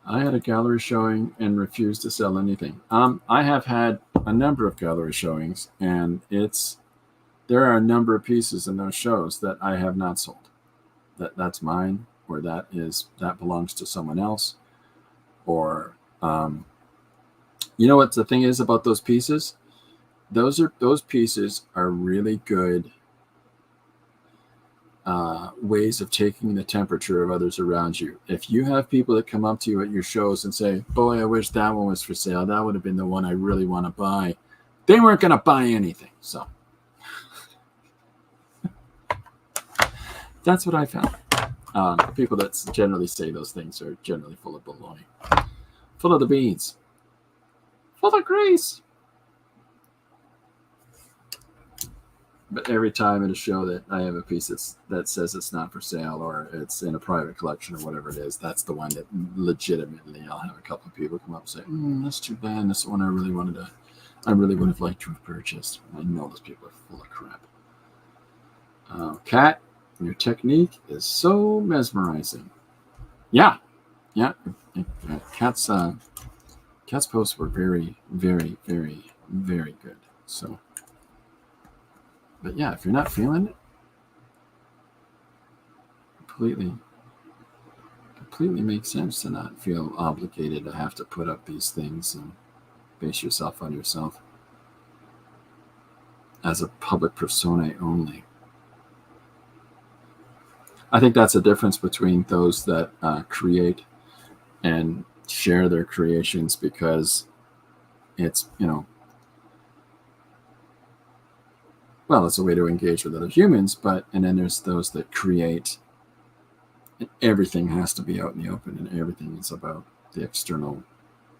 I had a gallery showing and refused to sell anything. I have had a number of gallery showings, and there are a number of pieces in those shows that I have not sold. That's mine, or that belongs to someone else, or what the thing is about those pieces? Those pieces are really good ways of taking the temperature of others around you. If you have people that come up to you at your shows and say, "Boy, I wish that one was for sale. That would have been the one I really want to buy," they weren't going to buy anything. So that's what I found. People that generally say those things are generally full of baloney, full of the beans, full of grease. But every time at a show that I have a piece that says it's not for sale or it's in a private collection or whatever it is, that's the one that legitimately I'll have a couple of people come up and say, "That's too bad. That's the one I really would have liked to have purchased." I know those people are full of crap. Kat, your technique is so mesmerizing. Yeah. Kat's posts were very, very, very, very good. So. But yeah, if you're not feeling it, completely makes sense to not feel obligated to have to put up these things and base yourself on yourself as a public persona only. I think that's a difference between those that create and share their creations because it's, well, it's a way to engage with other humans, and then there's those that create, and everything has to be out in the open, and everything is about the external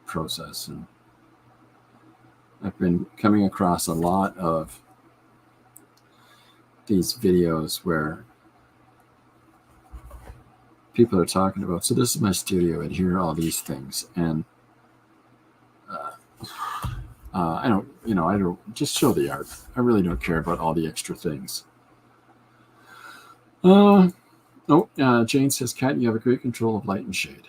process. And I've been coming across a lot of these videos where people are talking about, so this is my studio, and here are all these things, and I don't just show the art. I really don't care about all the extra things. Jane says, "Kat, you have a great control of light and shade."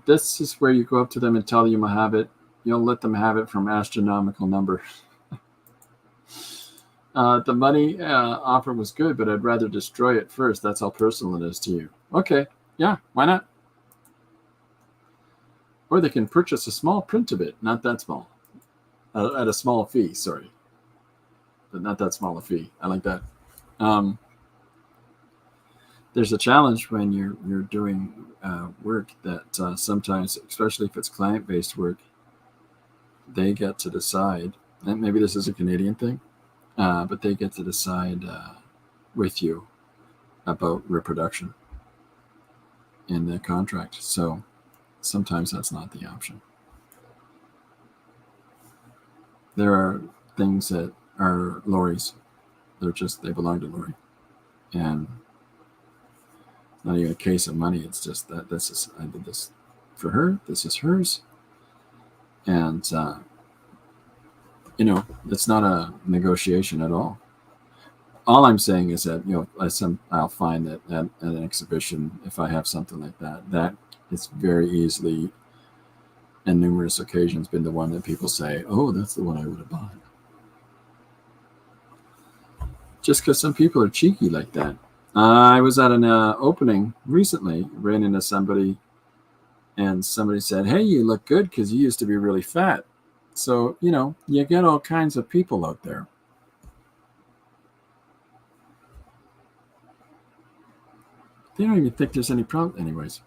This is where you go up to them and tell them you have it. You'll let them have it from astronomical number. The money offer was good, but I'd rather destroy it first. That's how personal it is to you. Okay, yeah, why not? Or they can purchase a small print of it, not that small, at a small fee, sorry. But not that small a fee. I like that. There's a challenge when you're doing work that sometimes, especially if it's client-based work, they get to decide, and maybe this is a Canadian thing, but they get to decide with you about reproduction in the contract. So sometimes that's not the option. There are things that are Lori's. They belong to Lori. And it's not even a case of money. It's just that I did this for her. This is hers. And, it's not a negotiation at all. All I'm saying is that, I'll find that at an exhibition, if I have something like that it's very easily, and numerous occasions, been the one that people say, "Oh, that's the one I would have bought." Just because some people are cheeky like that. I was at an opening recently, ran into somebody, and somebody said, "Hey, you look good because you used to be really fat." So, you get all kinds of people out there. They don't even think there's any problem. Anyways,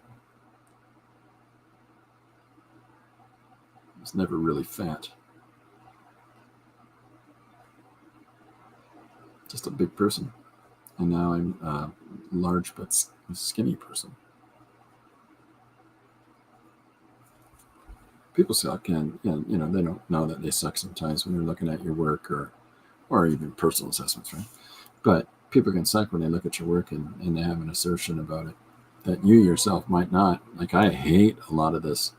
it's never really fat. Just a big person. And now I'm a large but skinny person. People suck, and you know, they don't know that they suck sometimes when they're looking at your work or even personal assessments, right? But people can suck when they look at your work and they have an assertion about it that you yourself might not. Like, I hate a lot of this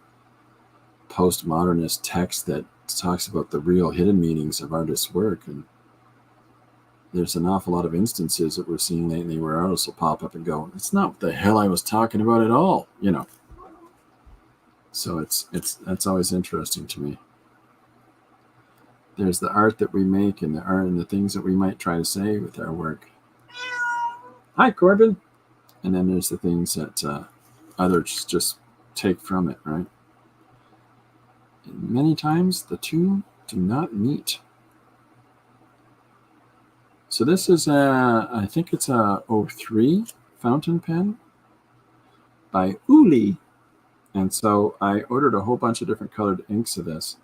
postmodernist text that talks about the real hidden meanings of artists' work, and there's an awful lot of instances that we're seeing lately where artists will pop up and go, "It's not what the hell I was talking about at all," you know. So that's always interesting to me. There's the art that we make and the art and the things that we might try to say with our work. Hi, Corbin. And then there's the things that others just take from it, right? And many times the two do not meet. So this is I think it's a 03 fountain pen by Uli. And so I ordered a whole bunch of different colored inks of this.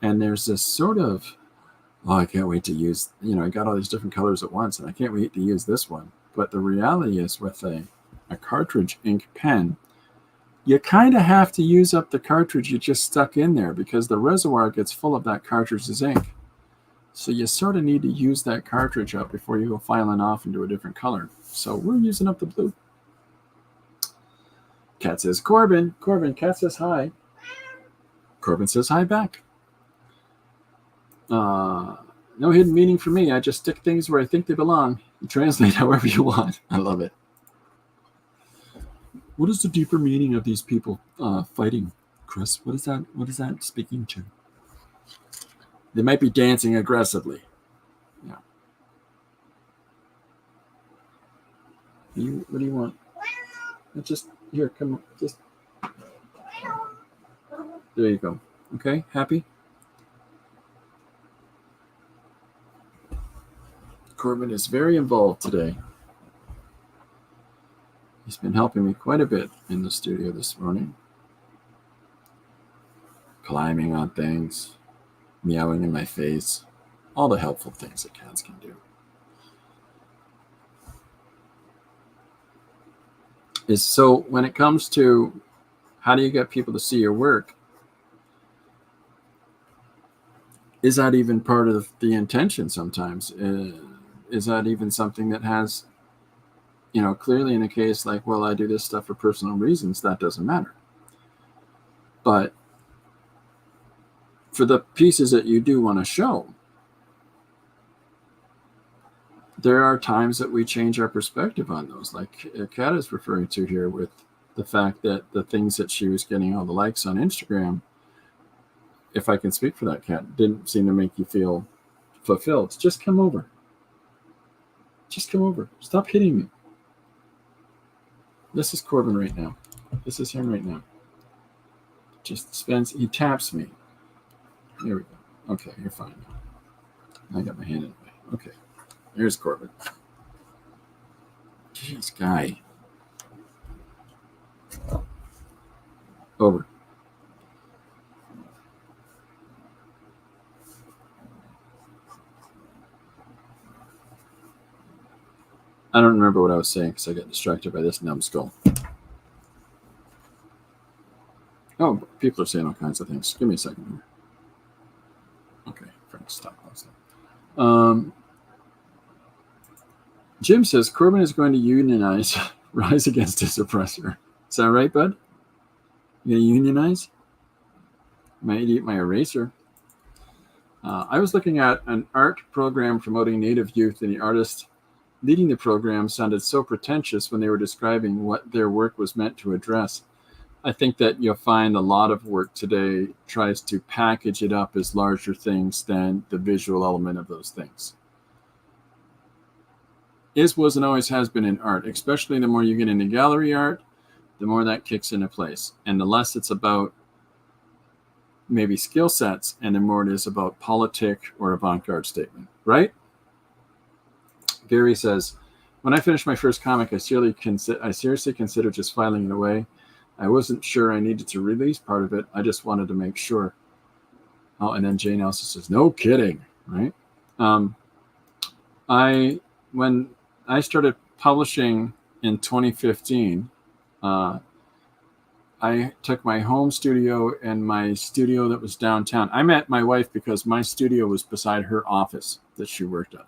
And there's this sort of, oh, I can't wait to use, you know, I got all these different colors at once and I can't wait to use this one. But the reality is with a cartridge ink pen, you kind of have to use up the cartridge you just stuck in there because the reservoir gets full of that cartridge's ink. So you sort of need to use that cartridge up before you go filing off into a different color. So we're using up the blue. Cat says, Corbin. Corbin, Cat says hi. Corbin says hi back. No hidden meaning for me. I just stick things where I think they belong. You translate however you want. I love it. What is the deeper meaning of these people fighting, Chris? What is that speaking to? They might be dancing aggressively. Yeah. What do you want? Just here, come on. Just there you go. Okay, happy? Corbin is very involved today. He's been helping me quite a bit in the studio this morning. Climbing on things, meowing in my face, all the helpful things that cats can do. So when it comes to how do you get people to see your work, is that even part of the intention sometimes? Is that even something that has, you know, clearly in a case like, well, I do this stuff for personal reasons, that doesn't matter. But for the pieces that you do want to show, there are times that we change our perspective on those, like Kat is referring to here with the fact that the things that she was getting all the likes on Instagram, if I can speak for that, Kat, didn't seem to make you feel fulfilled. Just come over. Just come over. Stop hitting me. This is Corbin right now. This is him right now. Just spends, he taps me. There we go. Okay, you're fine now. I got my hand in the way. Okay. There's Corbin. Jeez, guy. Over. I don't remember what I was saying because I got distracted by this numbskull. Oh, people are saying all kinds of things. Give me a second here. Okay, Frank, stop. Jim says Corbin is going to unionize, rise against his oppressor. Is that right, bud? You gonna unionize? Might eat my eraser. I was looking at an art program promoting Native youth, and the artist leading the program sounded so pretentious when they were describing what their work was meant to address. I think that you'll find a lot of work today tries to package it up as larger things than the visual element of those things. Is, was, and always has been in art, especially the more you get into gallery art, the more that kicks into place. And the less it's about maybe skill sets and the more it is about politic or avant-garde statement, right? Gary says, when I finished my first comic, I seriously considered just filing it away. I wasn't sure I needed to release part of it. I just wanted to make sure. Oh, and then Jane also says, no kidding, right? When I started publishing in 2015. I took my home studio and my studio that was downtown. I met my wife because my studio was beside her office that she worked at,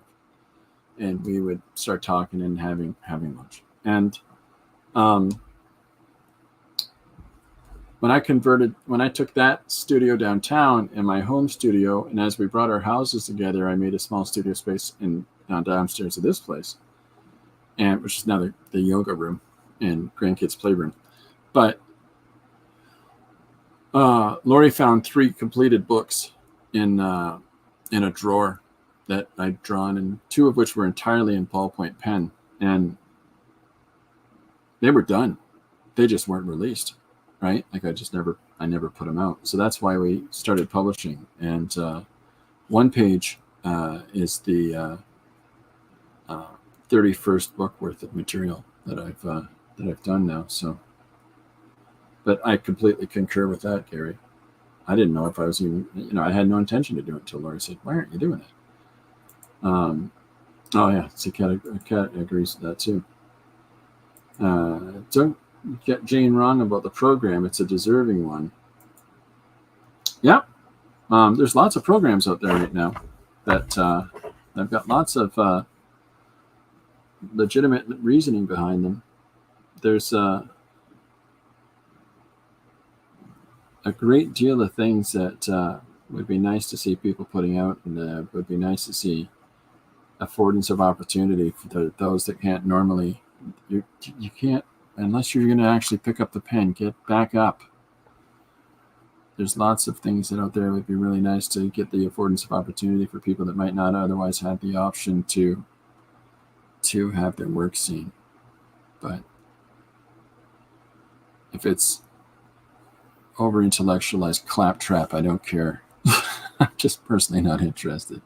and we would start talking and having lunch. And when I took that studio downtown and my home studio, and as we brought our houses together, I made a small studio space downstairs of this place, and which is now the yoga room and grandkids playroom. But Lori found 3 completed books in a drawer that I'd drawn, and 2 of which were entirely in ballpoint pen, and they were done. They just weren't released, right? Like I never put them out. So that's why we started publishing. And one page is the 31st book worth of material that I've done now. So. But I completely concur with that, Gary. I didn't know if I was even, I had no intention to do it until Lori said, "Why aren't you doing it?" Oh yeah, so Kat agrees with that too. Don't get Jane wrong about the program. It's a deserving one. Yeah. There's lots of programs out there right now that I've got lots of legitimate reasoning behind them. There's a great deal of things that would be nice to see people putting out, and would be nice to see affordance of opportunity for those that can't normally. You can't, unless you're going to actually pick up the pen, get back up. There's lots of things that out there would be really nice to get the affordance of opportunity for people that might not otherwise have the option to have their work seen. But if it's over intellectualized claptrap, I don't care. I'm just personally not interested.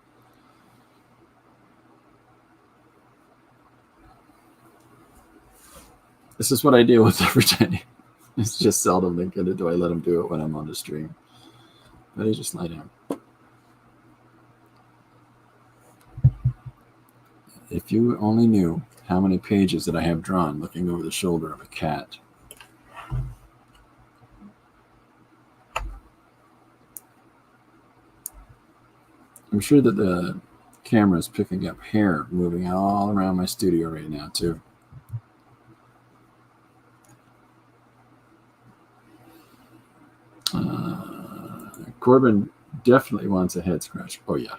This is what I deal with every day. It's just seldom do I let him do it when I'm on the stream. But he just lie down. If you only knew how many pages that I have drawn looking over the shoulder of a cat. I'm sure that the camera is picking up hair moving all around my studio right now, too. Corbin definitely wants a head scratch. Oh, yeah.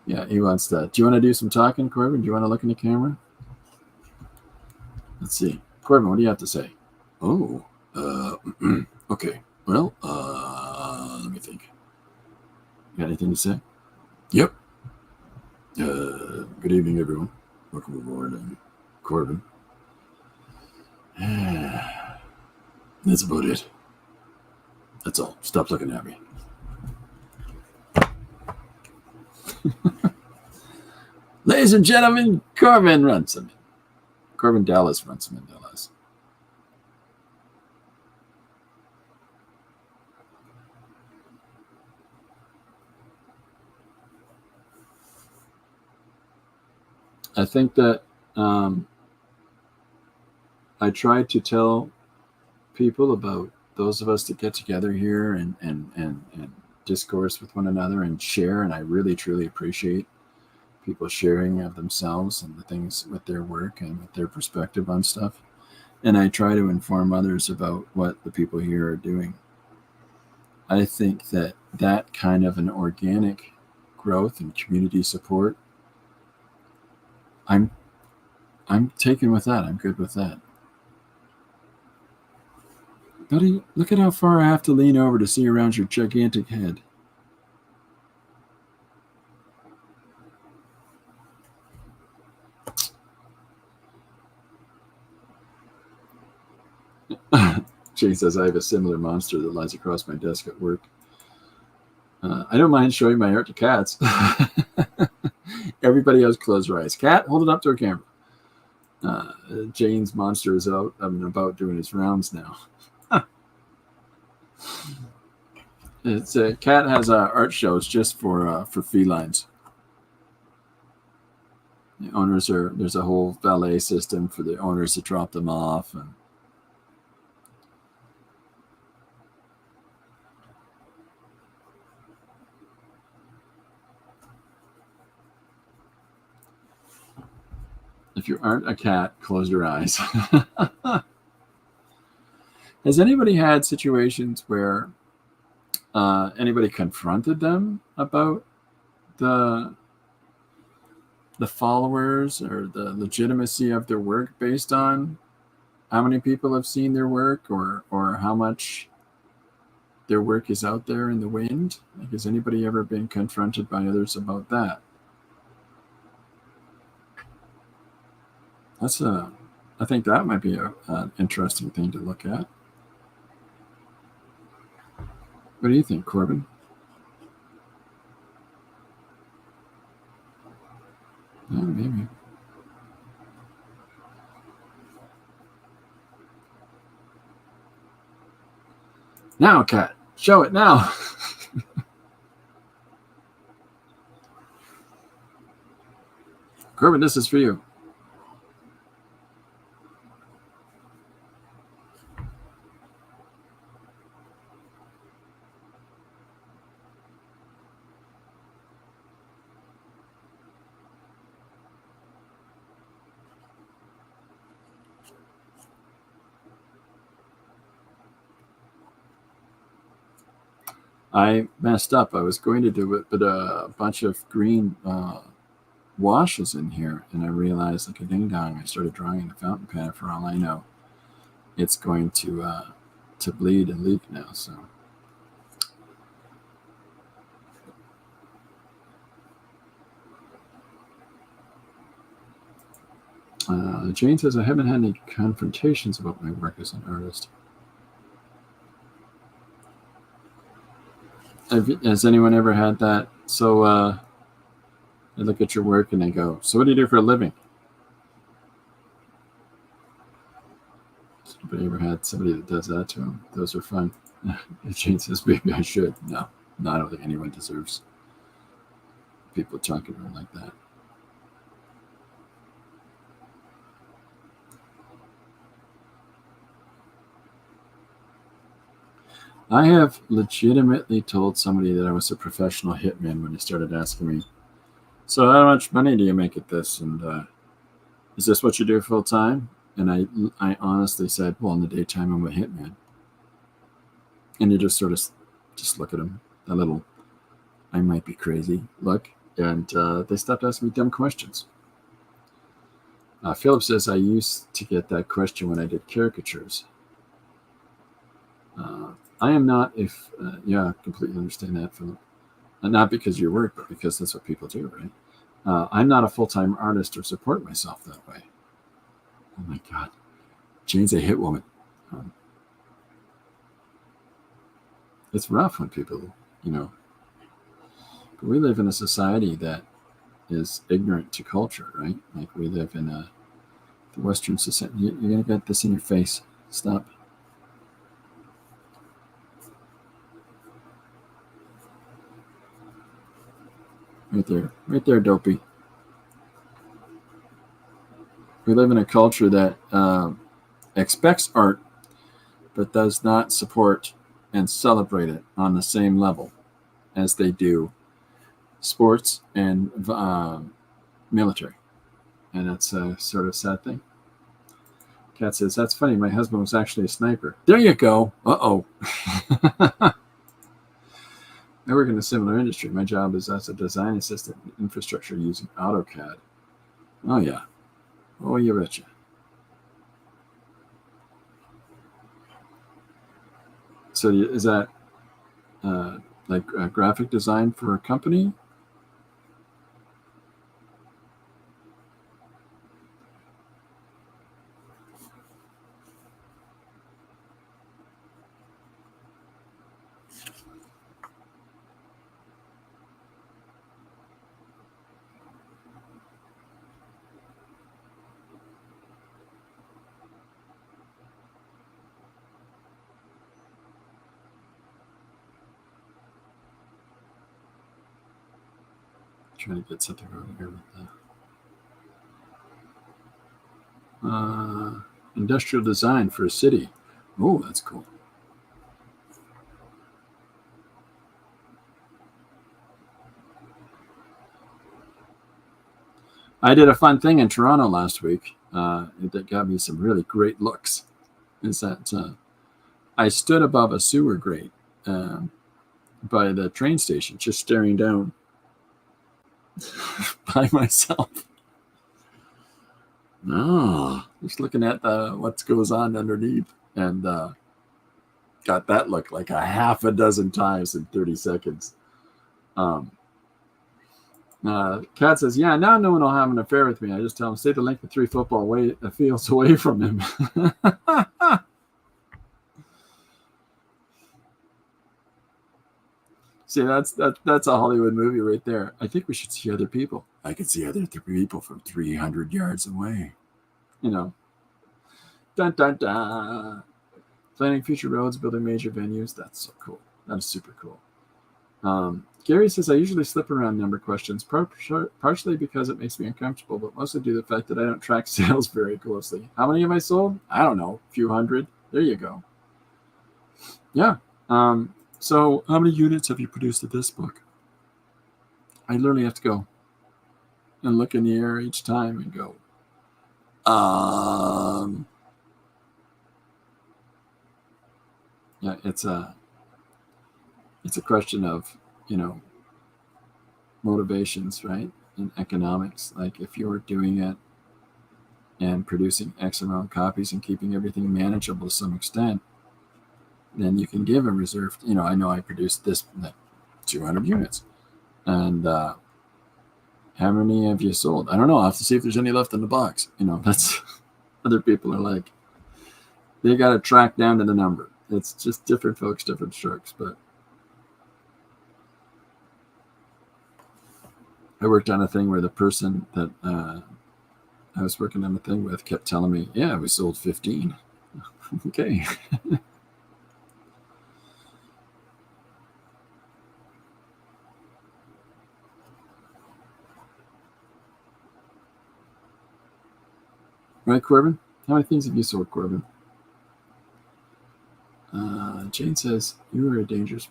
Yeah, he wants that. Do you want to do some talking, Corbin? Do you want to look in the camera? Let's see. Corbin, what do you have to say? Oh, okay. Well, let me think. You got anything to say? Yep. Good evening, everyone. Welcome aboard. I'm Corbin. That's about it. That's all. Stop looking at me. Ladies and gentlemen, Corbin Runciman. Corbin Dallas Runciman Dallas. I think that I try to tell people about those of us that get together here and discourse with one another and share, and I really truly appreciate people sharing of themselves and the things with their work and with their perspective on stuff. And I try to inform others about what the people here are doing. I think that kind of an organic growth and community support, I'm taken with that. I'm good with that. Buddy, look at how far I have to lean over to see around your gigantic head. Jane says, I have a similar monster that lies across my desk at work. I don't mind showing my art to cats. Everybody else close their eyes. Cat, hold it up to a camera. Jane's monster is out and about doing his rounds now. It's Cat has art shows just for felines. The owners there's a whole valet system for the owners to drop them off. And if you aren't a cat, close your eyes. Has anybody had situations where anybody confronted them about the followers or the legitimacy of their work based on how many people have seen their work, or how much their work is out there in the wind? Like, has anybody ever been confronted by others about that? I think that might be an interesting thing to look at. What do you think, Corbin? Yeah, maybe. Now, cat, show it now. Corbin, this is for you. I messed up. I was going to do it, but a bunch of green wash is in here, and I realized, like a ding dong, I started drawing in the fountain pen. For all I know, it's going to bleed and leak now. So Jane says, I haven't had any confrontations about my work as an artist. Has anyone ever had that? So they look at your work and they go, so what do you do for a living? Has anybody ever had somebody that does that to them? Those are fun. Jane says, maybe I should. No, I don't think anyone deserves people talking to them like that. I have legitimately told somebody that I was a professional hitman when they started asking me, so how much money do you make at this? And is this what you do full time? And I honestly said, well, in the daytime, I'm a hitman. And you just sort of just look at them, a little, I might be crazy look. And they stopped asking me dumb questions. Philip says, I used to get that question when I did caricatures. I am not, yeah, completely understand that, Philip. And not because of your work, but because that's what people do, right? I'm not a full-time artist or support myself that way. Oh my God. Jane's a hit woman. It's rough when people, but we live in a society that is ignorant to culture, right? Like, we live in the Western society. You're going to get this in your face. Stop. Right there, dopey. We live in a culture that expects art, but does not support and celebrate it on the same level as they do sports and military. And that's a sort of sad thing. Kat says, that's funny. My husband was actually a sniper. There you go. Uh-oh. I work in a similar industry. My job is as a design assistant in infrastructure using AutoCAD. Oh, yeah. Oh, you betcha. So is that like graphic design for a company? Trying to get something over here with that. Industrial design for a city. Oh, that's cool. I did a fun thing in Toronto last week that got me some really great looks. Is that I stood above a sewer grate by the train station, just staring down by myself. Just looking at what goes on underneath, and got that look like a half a dozen times in 30 seconds. Kat says, yeah, now no one will have an affair with me. I just tell him, stay the length of 3 football fields away from him. See, that's a Hollywood movie right there. I think we should see other people. I can see other people from 300 yards away. You know. Dun, dun, dun. Planning future roads, building major venues. That's so cool. That is super cool. Gary says, I usually slip around number questions, partially because it makes me uncomfortable, but mostly due to the fact that I don't track sales very closely. How many have I sold? I don't know. A few hundred. There you go. Yeah. So how many units have you produced of this book? I literally have to go and look in the air each time and go, yeah, it's a question of, motivations, right? In economics, like if you're doing it and producing X amount of copies and keeping everything manageable to some extent, then you can give a reserved, I know I produced this 200 units. And how many have you sold? I don't know. I'll have to see if there's any left in the box. That's other people are like, they got to track down to the number. It's just different folks, different strokes. But I worked on a thing where the person that I was working on the thing with kept telling me, yeah, we sold 15. Okay. Right, Corbin? How many things have you sold, Corbin? Jane says, you're a dangerous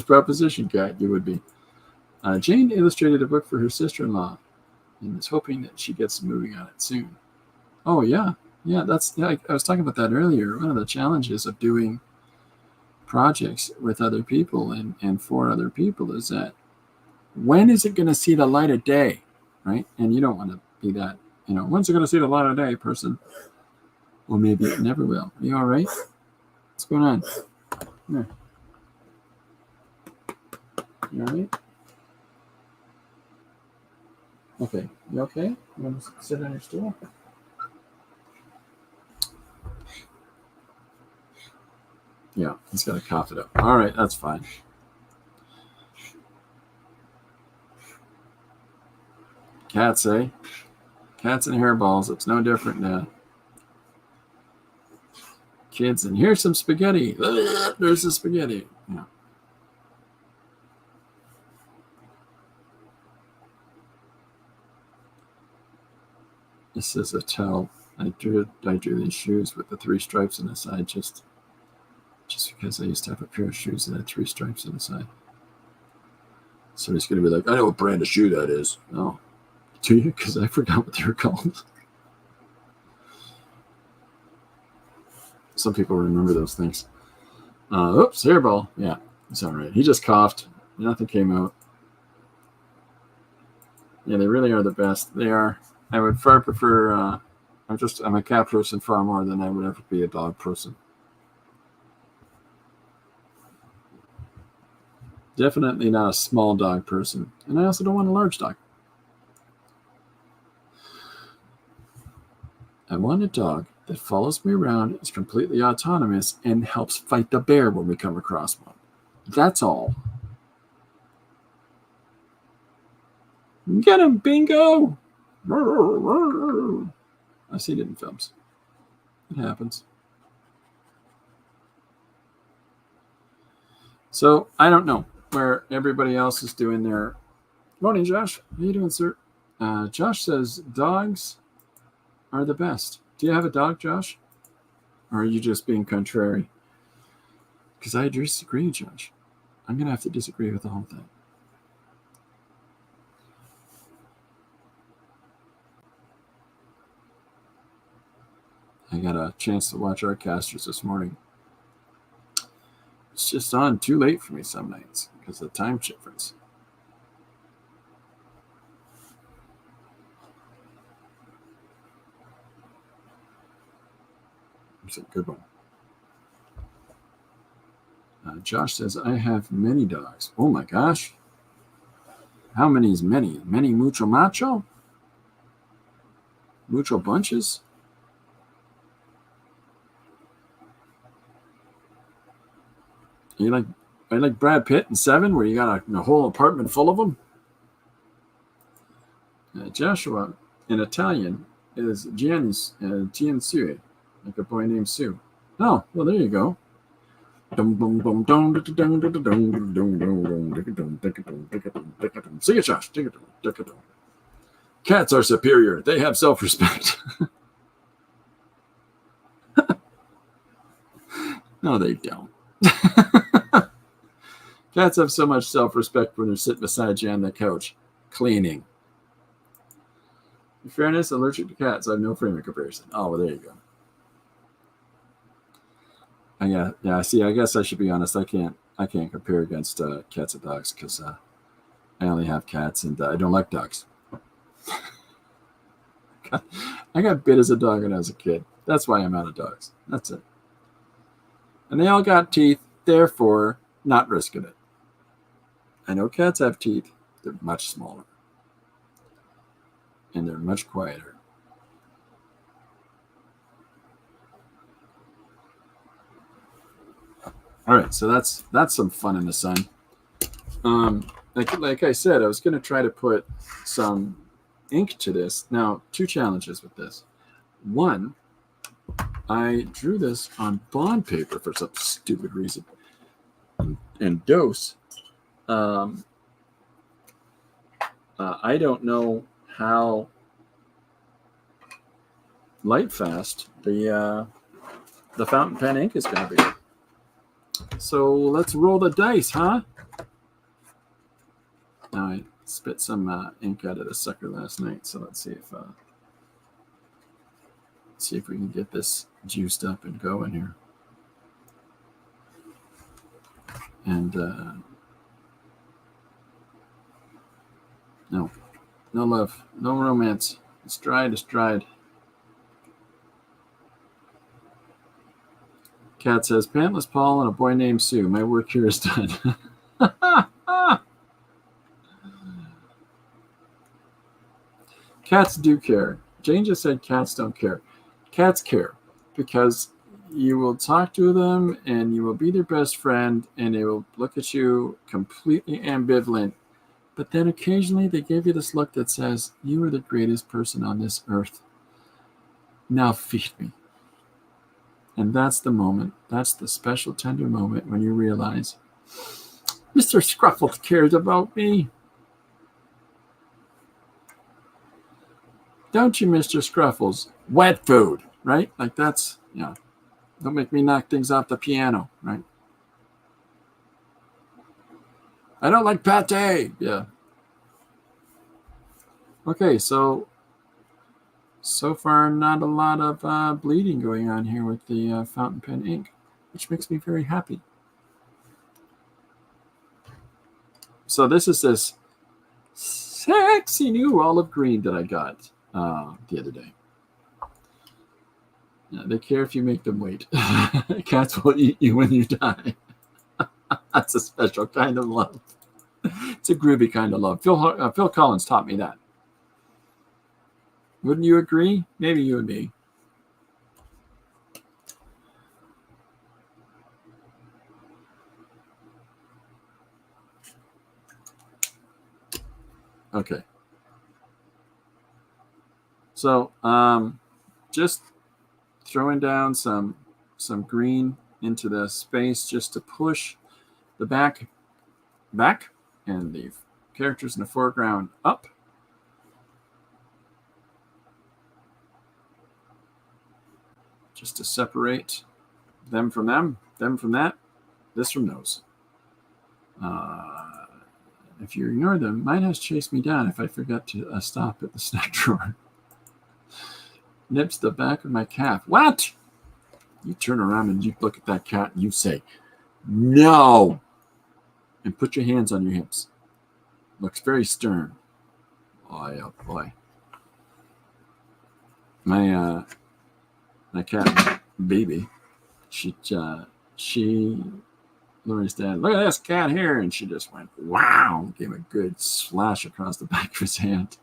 proposition, Kat. You would be. Jane illustrated a book for her sister-in-law and is hoping that she gets moving on it soon. Oh, yeah. Yeah, I was talking about that earlier. One of the challenges of doing projects with other people and for other people is that when is it going to see the light of day, right? And you don't want to be that, when's it going to see the light of day person? Well, maybe it never will. Are you all right? What's going on? Here. You all right? Okay. You okay? You want to sit on your stool? Yeah, he's got to cough it up. All right, that's fine. Cats, eh? Cats and hairballs. It's no different now. Kids, and here's some spaghetti. There's the spaghetti. Yeah. This is a towel. I drew these shoes with the 3 stripes on the side just because I used to have a pair of shoes that had 3 stripes on the side. So he's going to be like, I know what brand of shoe that is. Oh, do you? Because I forgot what they were called. Some people remember those things. Oops, hairball. Yeah, it's all right. He just coughed. Nothing came out. Yeah, they really are the best. They are. I would far prefer. I'm a cat person far more than I would ever be a dog person. Definitely not a small dog person. And I also don't want a large dog. I want a dog that follows me around, is completely autonomous, and helps fight the bear when we come across one. That's all. Get him, Bingo! I've seen it in films. It happens. So I don't know where everybody else is doing their. Morning, Josh. How you doing, sir? Josh says dogs are the best. Do you have a dog, Josh? Or are you just being contrary? Because I disagree, Josh. I'm going to have to disagree with the whole thing. I got a chance to watch our casters this morning. It's just on too late for me some nights because of the time difference. It's a good one. Josh says, I have many dogs. Oh my gosh. How many is many? Many mucho macho? Mucho bunches? Are you like Brad Pitt in Seven, where you got a whole apartment full of them? Joshua, in Italian, is Gian Sue, like a boy named Sue. Oh, well, there you go. Sing it, Josh. Cats are superior. They have self-respect. No, they don't. Cats have so much self-respect when they're sitting beside you on the couch, cleaning. In fairness, allergic to cats, I have no frame of comparison. Oh, well, there you go. Yeah. See, I guess I should be honest. I can't compare against cats and dogs because I only have cats and I don't like dogs. I got bit as a dog when I was a kid. That's why I'm out of dogs. That's it. And they all got teeth, therefore not risking it. I know cats have teeth. They're much smaller. And they're much quieter. All right, so that's some fun in the sun. Like I said, I was going to try to put some ink to this. Now, 2 challenges with this. One, I drew this on bond paper for some stupid reason. And dose, I don't know how light fast the fountain pen ink is going to be. So let's roll the dice, huh? Now I spit some ink out of the sucker last night, so let's see if we can get this juiced up and going here. And no love, no romance. It's dried. Cat says, Pantless Paul and a boy named Sue. My work here is done. Cats do care. Jane just said cats don't care. Cats care because you will talk to them and you will be their best friend and they will look at you completely ambivalent. But then occasionally they give you this look that says, you are the greatest person on this earth. Now feed me. And that's the moment. That's the special, tender moment when you realize, Mr. Scruffles cares about me. Don't you, Mr. Scruffles? Wet food, right? Like that's, yeah. Don't make me knock things off the piano, right? I don't like pate. Yeah. Okay, so far not a lot of bleeding going on here with the fountain pen ink, which makes me very happy. So this is this sexy new olive green that I got the other day. Yeah, they care if you make them wait. Cats will eat you when you die. That's a special kind of love. It's a groovy kind of love. Phil Collins taught me that. Wouldn't you agree? Maybe you and me. Okay. So just throwing down some green into the space just to push the back and the characters in the foreground up. just to separate them from that, this from those. If you ignore them, mine has chased me down if I forget to stop at the snack drawer. Nips the back of my calf. What? You turn around and you look at that cat and you say, no! And put your hands on your hips. Looks very stern. Boy, oh boy. My cat, Baby, she Lori's dad, look at this cat here, and she just went, wow, gave a good slash across the back of his hand.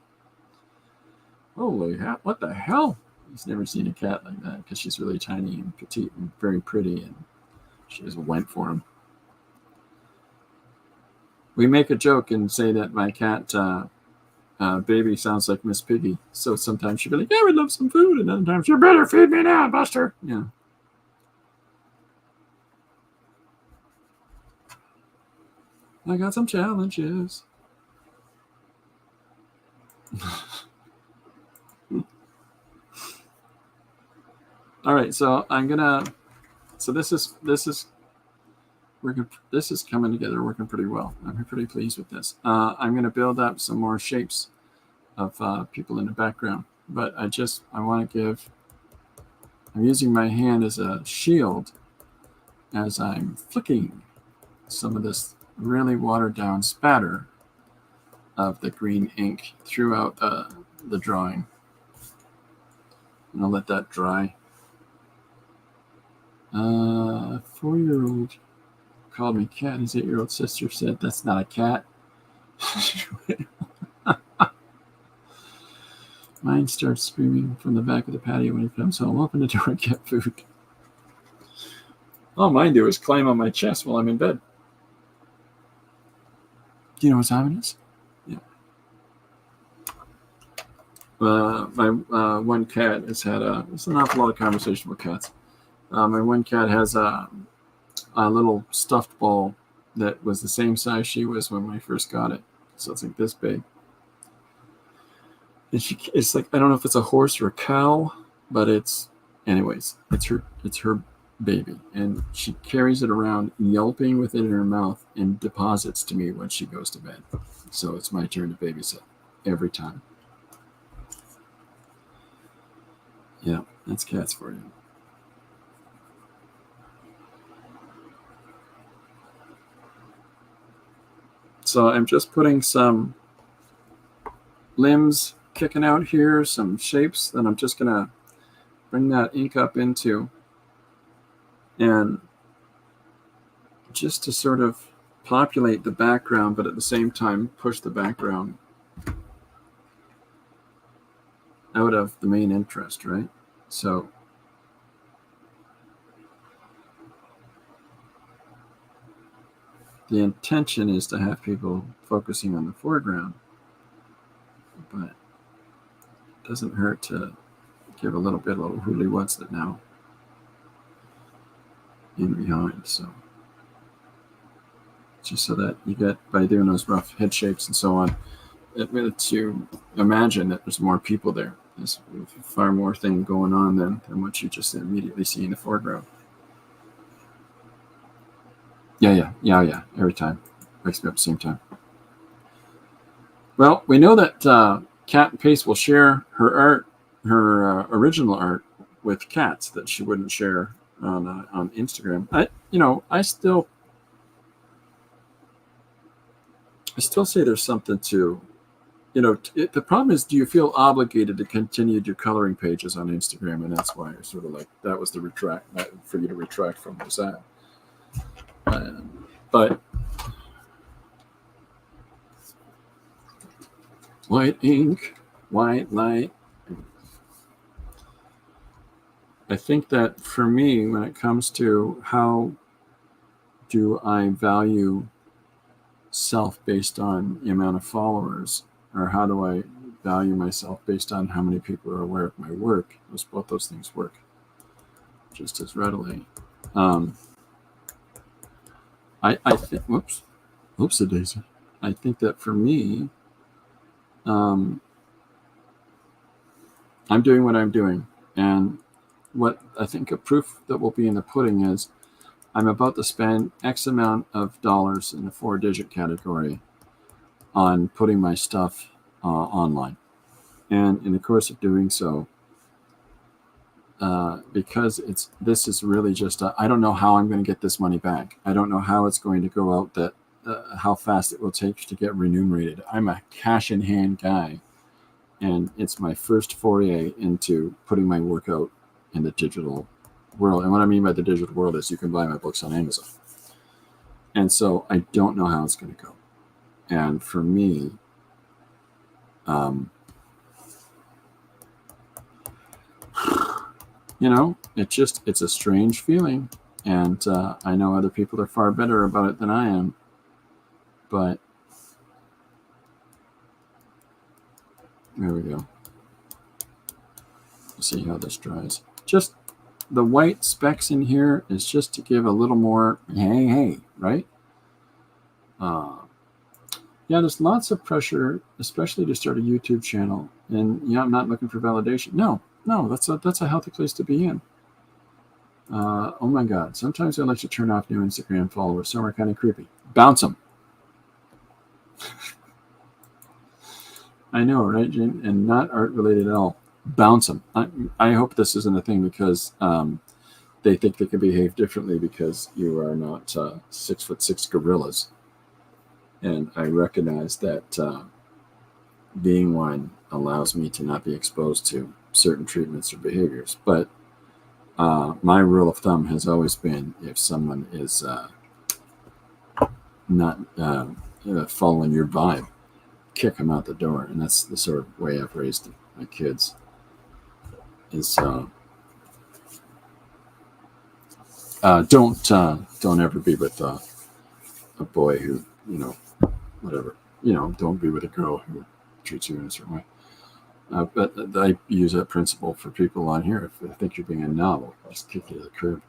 Holy hell, what the hell? He's never seen a cat like that because she's really tiny and petite and very pretty, and she just went for him. We make a joke and say that my cat, Baby, sounds like Miss Piggy. So sometimes she'll be like, yeah, we'd love some food, and other times, you better feed me now, Buster. Yeah. I got some challenges. All right, so I'm gonna. So this is working. This is coming together, working pretty well. I'm pretty pleased with this. I'm gonna build up some more shapes of people in the background, but I want to give. I'm using my hand as a shield as I'm flicking some of this really watered down spatter of the green ink throughout the drawing. And I'll let that dry. 4-year-old called me cat. His 8-year-old sister said, that's not a cat. Mine starts screaming from the back of the patio when he comes home. Open the door and get food. All mine do is climb on my chest while I'm in bed. Do you know what time it is? Yeah. My one cat has had there's an awful lot of conversation with cats. My one cat has a little stuffed ball that was the same size she was when I first got it. So it's like this big. And it's like, I don't know if it's a horse or a cow, but it's her baby. And she carries it around yelping with it in her mouth and deposits to me when she goes to bed. So it's my turn to babysit every time. Yeah, that's cats for you. So I'm just putting some limbs kicking out here, some shapes that I'm just going to bring that ink up into. And just to sort of populate the background, but at the same time push the background out of the main interest, right? So the intention is to have people focusing on the foreground, but it doesn't hurt to give a little Hoodly What's That Now in behind. So just so that you get, by doing those rough head shapes and so on, it lets you imagine that there's more people there. There's far more thing going on than what you just immediately see in the foreground. Yeah. Every time. Wakes me up at the same time. Well, we know that Cat Pace will share her art, her original art, with cats that she wouldn't share on Instagram. I still say there's something to, the problem is, do you feel obligated to continue your coloring pages on Instagram? And that's why you're sort of like, that was the retract for you to retract from was that. But white ink, white light. I think that for me, when it comes to how do I value self based on the amount of followers, or how do I value myself based on how many people are aware of my work, both those things work just as readily. I think, whoops a daisy. I think that for me, I'm doing what I'm doing, and what I think a proof that will be in the pudding is I'm about to spend X amount of dollars in a 4-digit category on putting my stuff online. And in the course of doing so, because this is really just I don't know how I'm going to get this money back. I don't know how it's going to go out, that how fast it will take to get remunerated. I'm a cash in hand guy, and it's my first foray into putting my work out in the digital world. And what I mean by the digital world is you can buy my books on Amazon. And so I don't know how it's going to go. And for me, it's a strange feeling. And I know other people are far better about it than I am. But there we go. See how this dries. Just the white specks in here is just to give a little more hey, right? Yeah, there's lots of pressure, especially to start a YouTube channel. And yeah, I'm not looking for validation. No, that's a healthy place to be in. Oh my God. Sometimes I like to turn off new Instagram followers. Some are kind of creepy. Bounce them. I know, right, Jane? And not art related at all. Bounce them. I hope this isn't a thing because they think they can behave differently because you are not 6'6" gorillas. And I recognize that being one allows me to not be exposed to certain treatments or behaviors. But my rule of thumb has always been if someone is not following your vibe, kick them out the door. And that's the sort of way I've raised my kids. Is don't ever be with a boy who, whatever, don't be with a girl who treats you in a certain way. But I use that principle for people on here. If I think you're being a novel, I'll just kick you to the curb.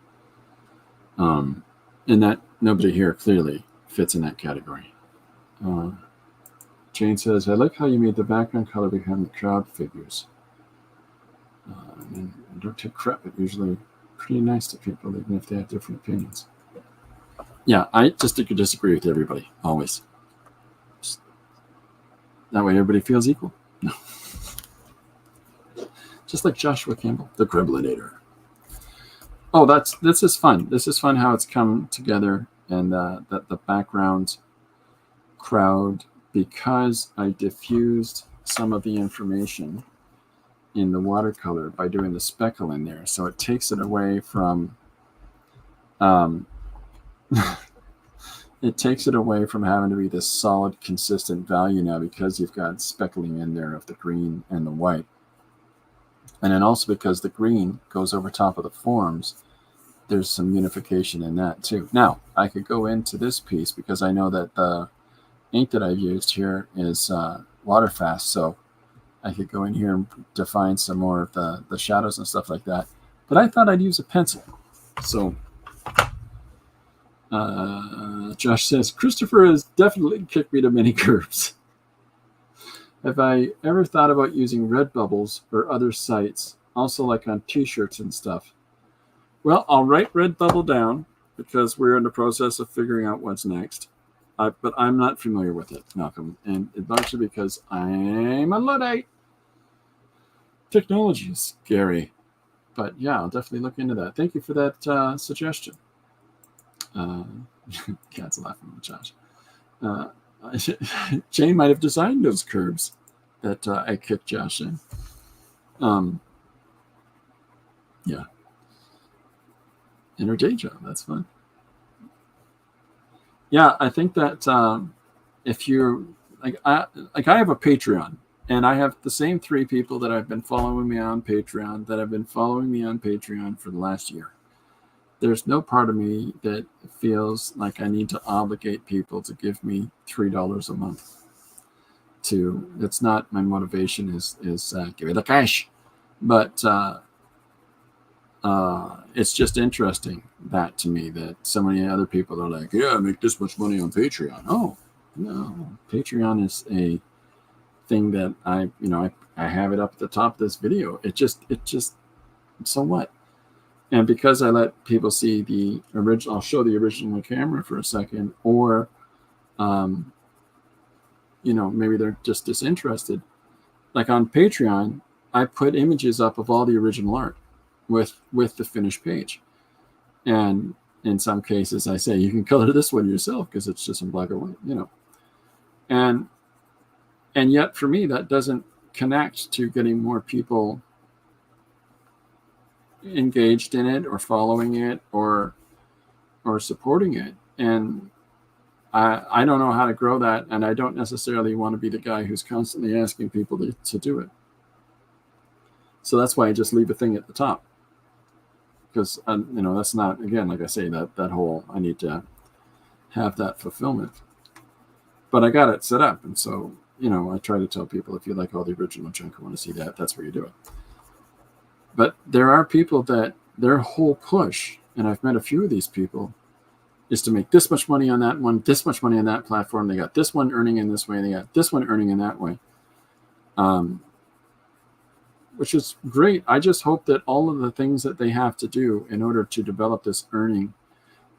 And that nobody here clearly fits in that category. Jane says, I like how you made the background color behind the crowd figures. And I don't take crap, but usually pretty nice to people, even if they have different opinions. Yeah, I just disagree with everybody, always. That way everybody feels equal. No. Just like Joshua Campbell, the Gremlinator. Oh, this is fun. This is fun how it's come together, and that the background crowd, because I diffused some of the information in the watercolor by doing the speckle in there, so it takes it away from it takes it away from having to be this solid, consistent value now, because you've got speckling in there of the green and the white. And then also because the green goes over top of the forms, there's some unification in that too. Now, I could go into this piece because I know that the ink that I've used here is waterfast, so I could go in here and define some more of the shadows and stuff like that. But I thought I'd use a pencil. So Josh says, Christopher has definitely kicked me to many curbs. Have I ever thought about using Redbubbles or other sites, also like on t-shirts and stuff? Well, I'll write Redbubble down because we're in the process of figuring out what's next. But I'm not familiar with it, Malcolm, and largely because I'm a Luddite. Technology is scary. But yeah, I'll definitely look into that. Thank you for that suggestion. Cat's laughing at Josh. Jane might have designed those curves that I kicked Josh in. Yeah. In her day job, that's fun. Yeah, I think that if you're I have a Patreon, and I have the same 3 people that have been following me on Patreon that have been following me on Patreon for the last year. There's no part of me that feels like I need to obligate people to give me $3 a month. It's not my motivation is give me the cash, but it's just interesting that to me that so many other people are like, yeah, I make this much money on Patreon. Oh no, Patreon is a thing that I have it up at the top of this video. It just so what? And because I let people see the original, I'll show the original camera for a second, or, maybe they're just disinterested. Like on Patreon, I put images up of all the original art with the finished page. And in some cases, I say, you can color this one yourself because it's just in black and white, And yet for me, that doesn't connect to getting more people engaged in it or following it or supporting it. And I don't know how to grow that, and I don't necessarily want to be the guy who's constantly asking people to do it. So that's why I just leave a thing at the top, because that's not, again, like I say, that whole, I need to have that fulfillment. But I got it set up, and so I try to tell people, if you like all the original junk, I want to see that, that's where you do it. But there are people that their whole push, and I've met a few of these people, is to make this much money on that one, this much money on that platform. They got this one earning in this way, they got this one earning in that way, which is great. I just hope that all of the things that they have to do in order to develop this earning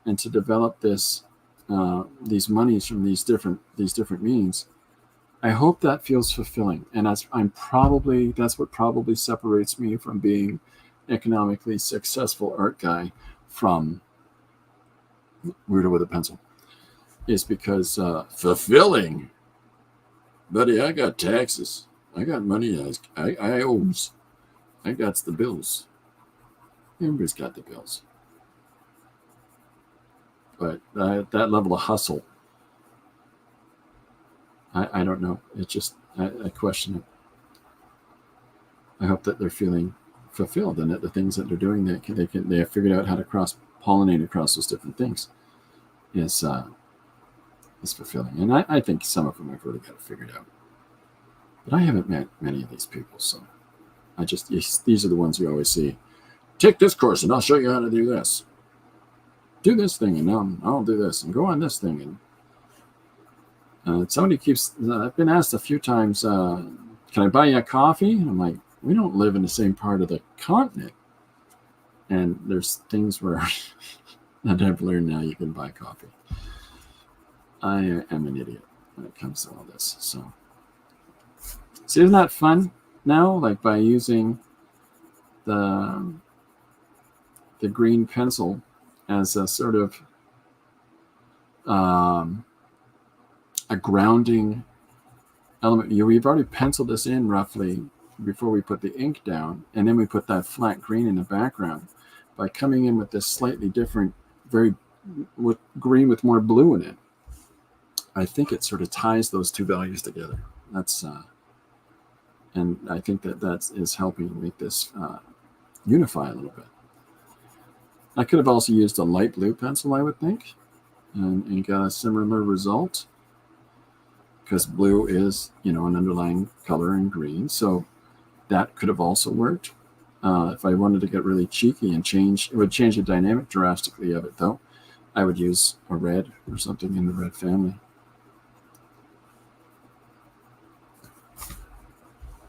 and to develop this these monies from these different means, I hope that feels fulfilling. And that's what probably separates me from being economically successful art guy from Weirdo with a Pencil, is because fulfilling, buddy. I got taxes, I got money, I owes, I got the bills. Everybody's got the bills, but that level of hustle, I don't know. It just I question it. I hope that they're feeling fulfilled and that the things that they're doing, they have figured out how to cross-pollinate across those different things is fulfilling. And I think some of them have really got it figured out. But I haven't met many of these people, so these are the ones you always see. Take this course and I'll show you how to do this. Do this thing and I'll do this, and go on this thing. And somebody keeps, I've been asked a few times, can I buy you a coffee? And I'm like, we don't live in the same part of the continent. And there's things where that I've learned now you can buy coffee. I am an idiot when it comes to all this. So isn't that fun now? Like by using the green pencil as a sort of a grounding element. We've already penciled this in roughly before we put the ink down, and then we put that flat green in the background. By coming in with this slightly different, with green with more blue in it, I think it sort of ties those two values together. That's and I think that is helping make this unify a little bit. I could have also used a light blue pencil, I would think, and got a similar result, because blue is, an underlying color in green. So that could have also worked. If I wanted to get really cheeky and it would change the dynamic drastically of it, though, I would use a red or something in the red family.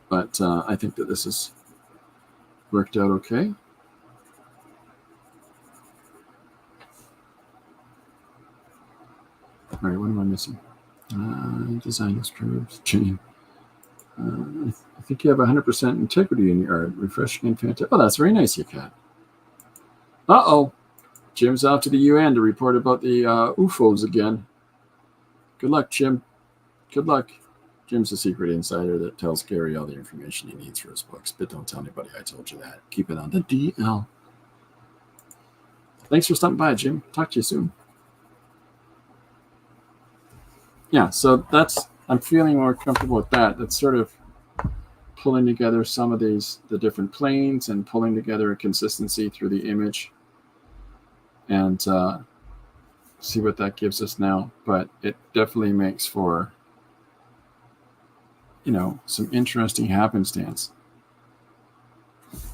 But I think that this has worked out okay. All right, what am I missing? Design this curves, chain. I think you have 100% integrity in your art. Refreshing and fantastic. Oh, that's very nice, you cat. Uh-oh. Jim's off to the UN to report about the UFOs again. Good luck, Jim. Good luck. Jim's a secret insider that tells Gary all the information he needs for his books, but don't tell anybody I told you that. Keep it on the DL. Thanks for stopping by, Jim. Talk to you soon. Yeah, so I'm feeling more comfortable with that. That's sort of pulling together some of the different planes and pulling together a consistency through the image, and see what that gives us now. But it definitely makes for, some interesting happenstance.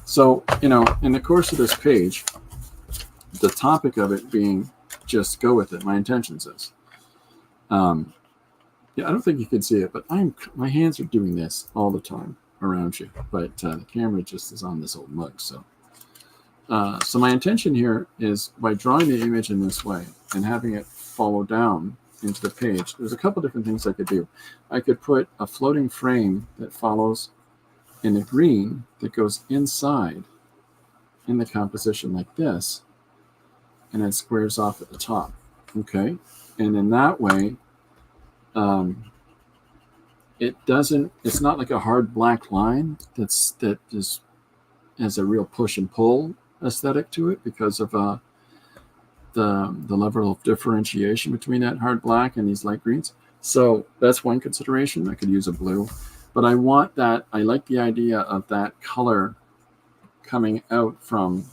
So, in the course of this page, the topic of it being just go with it, my intentions is, yeah, I don't think you can see it, but my hands are doing this all the time around you, but the camera just is on this old mug. So So my intention here is by drawing the image in this way and having it follow down into the page, there's a couple different things I could do. I could put a floating frame that follows in the green that goes inside in the composition like this, and it squares off at the top. Okay, and in that way, it's not like a hard black line that has a real push and pull aesthetic to it because of the level of differentiation between that hard black and these light greens. So that's one consideration. I could use a blue, but I like the idea of that color coming out from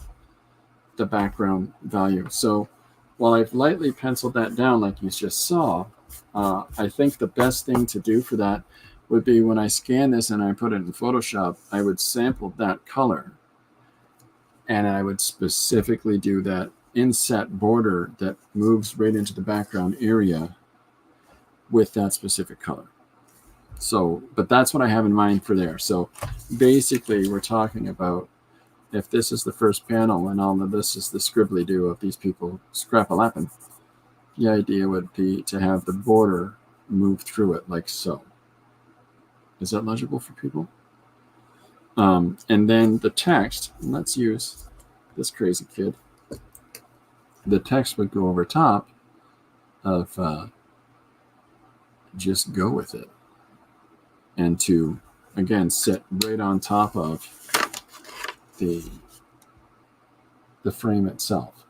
the background value. So while I've lightly penciled that down like you just saw, I think the best thing to do for that would be when I scan this and I put it in Photoshop, I would sample that color and I would specifically do that inset border that moves right into the background area with that specific color. So, but that's what I have in mind for there. So basically we're talking about, if this is the first panel and all of this is the scribbly do of these people scrap-a-lapping, the idea would be to have the border move through it like so. Is that legible for people? And then the text, let's use this crazy kid. The text would go over top of just go with it. And to, again, sit right on top of the frame itself.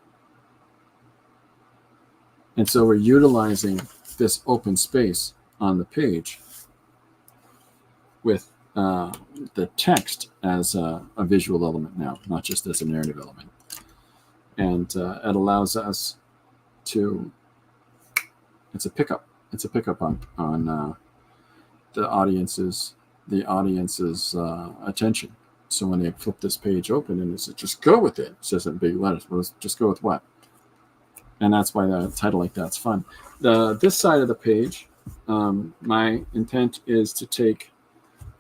And so we're utilizing this open space on the page with the text as a visual element now, not just as a narrative element. And it allows us to, it's a pickup on the audience's attention. So when they flip this page open and it says, just go with it, it says in big letters, well, just go with what? And that's why the title like that's fun. This side of the page, my intent is to take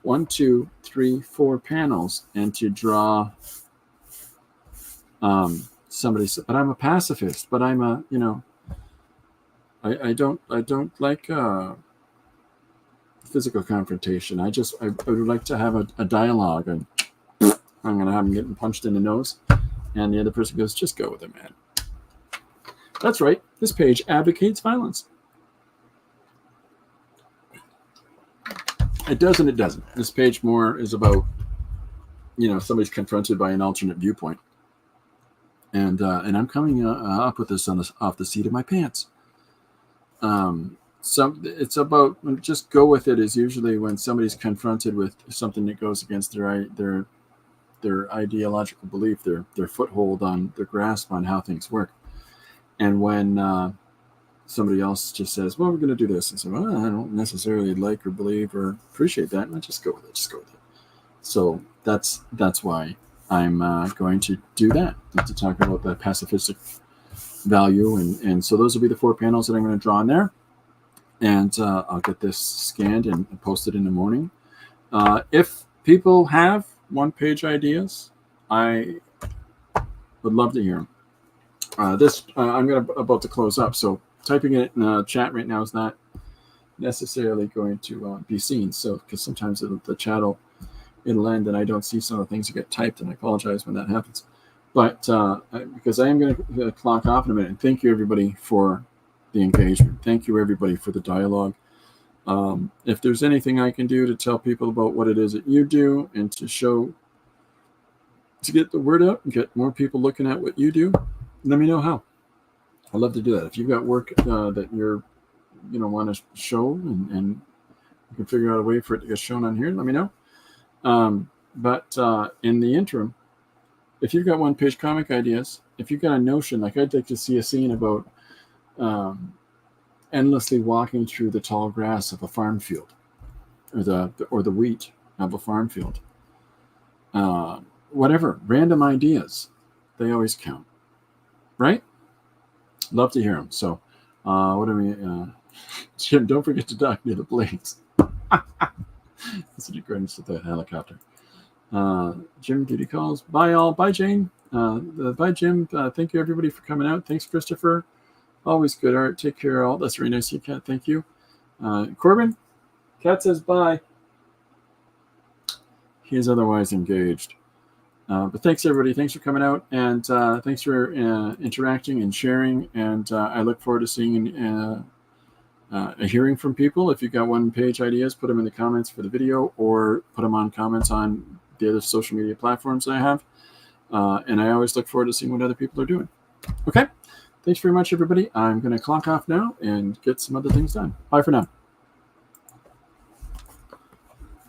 1, 2, 3, 4 panels and to draw somebody said, but I'm a pacifist, but I'm a, I don't like physical confrontation. I would like to have a dialogue, and I'm going to have him getting punched in the nose. And the other person goes, just go with it, man. That's right. This page advocates violence. It does and it doesn't. This page more is about, somebody's confronted by an alternate viewpoint. And I'm coming up with this off the seat of my pants. It's about, just go with it is usually when somebody's confronted with something that goes against their ideological belief, their foothold on their grasp on how things work. And when somebody else just says, well, we're going to do this, and say, well, I don't necessarily like or believe or appreciate that, and just go with it. So that's why I'm going to do that, to talk about the pacifistic value. And so those will be the 4 panels that I'm going to draw in there. And I'll get this scanned and posted in the morning. If people have one-page ideas, I would love to hear them. I'm about to close up, so typing it in the chat right now is not necessarily going to be seen. So, because sometimes the chat it'll end and I don't see some of the things that get typed, and I apologize when that happens. But because I am going to clock off in a minute, and thank you everybody for the engagement. Thank you everybody for the dialogue. If there's anything I can do to tell people about what it is that you do and to get the word out and get more people looking at what you do, let me know how. I'd love to do that. If you've got work that you're, want to show and you can figure out a way for it to get shown on here, let me know. But in the interim, if you've got one-page comic ideas, if you've got a notion, like I'd like to see a scene about endlessly walking through the tall grass of a farm field, or the wheat of a farm field. Whatever, random ideas, they always count, right? Love to hear them. So, what do we? Jim, don't forget to dock near the blades. That's what he grins with the helicopter. Jim, duty calls. Bye all. Bye Jane. Bye, Jim. Thank you, everybody, for coming out. Thanks, Christopher. Always good art. Take care, all. That's very nice of you, Kat. Thank you. Corbin, Kat says bye. He is otherwise engaged. But thanks, everybody. Thanks for coming out, and thanks for interacting and sharing. And I look forward to seeing hearing from people. If you've got one-page ideas, put them in the comments for the video, or put them on comments on the other social media platforms that I have. And I always look forward to seeing what other people are doing. Okay. Thanks very much, everybody. I'm going to clock off now and get some other things done. Bye for now.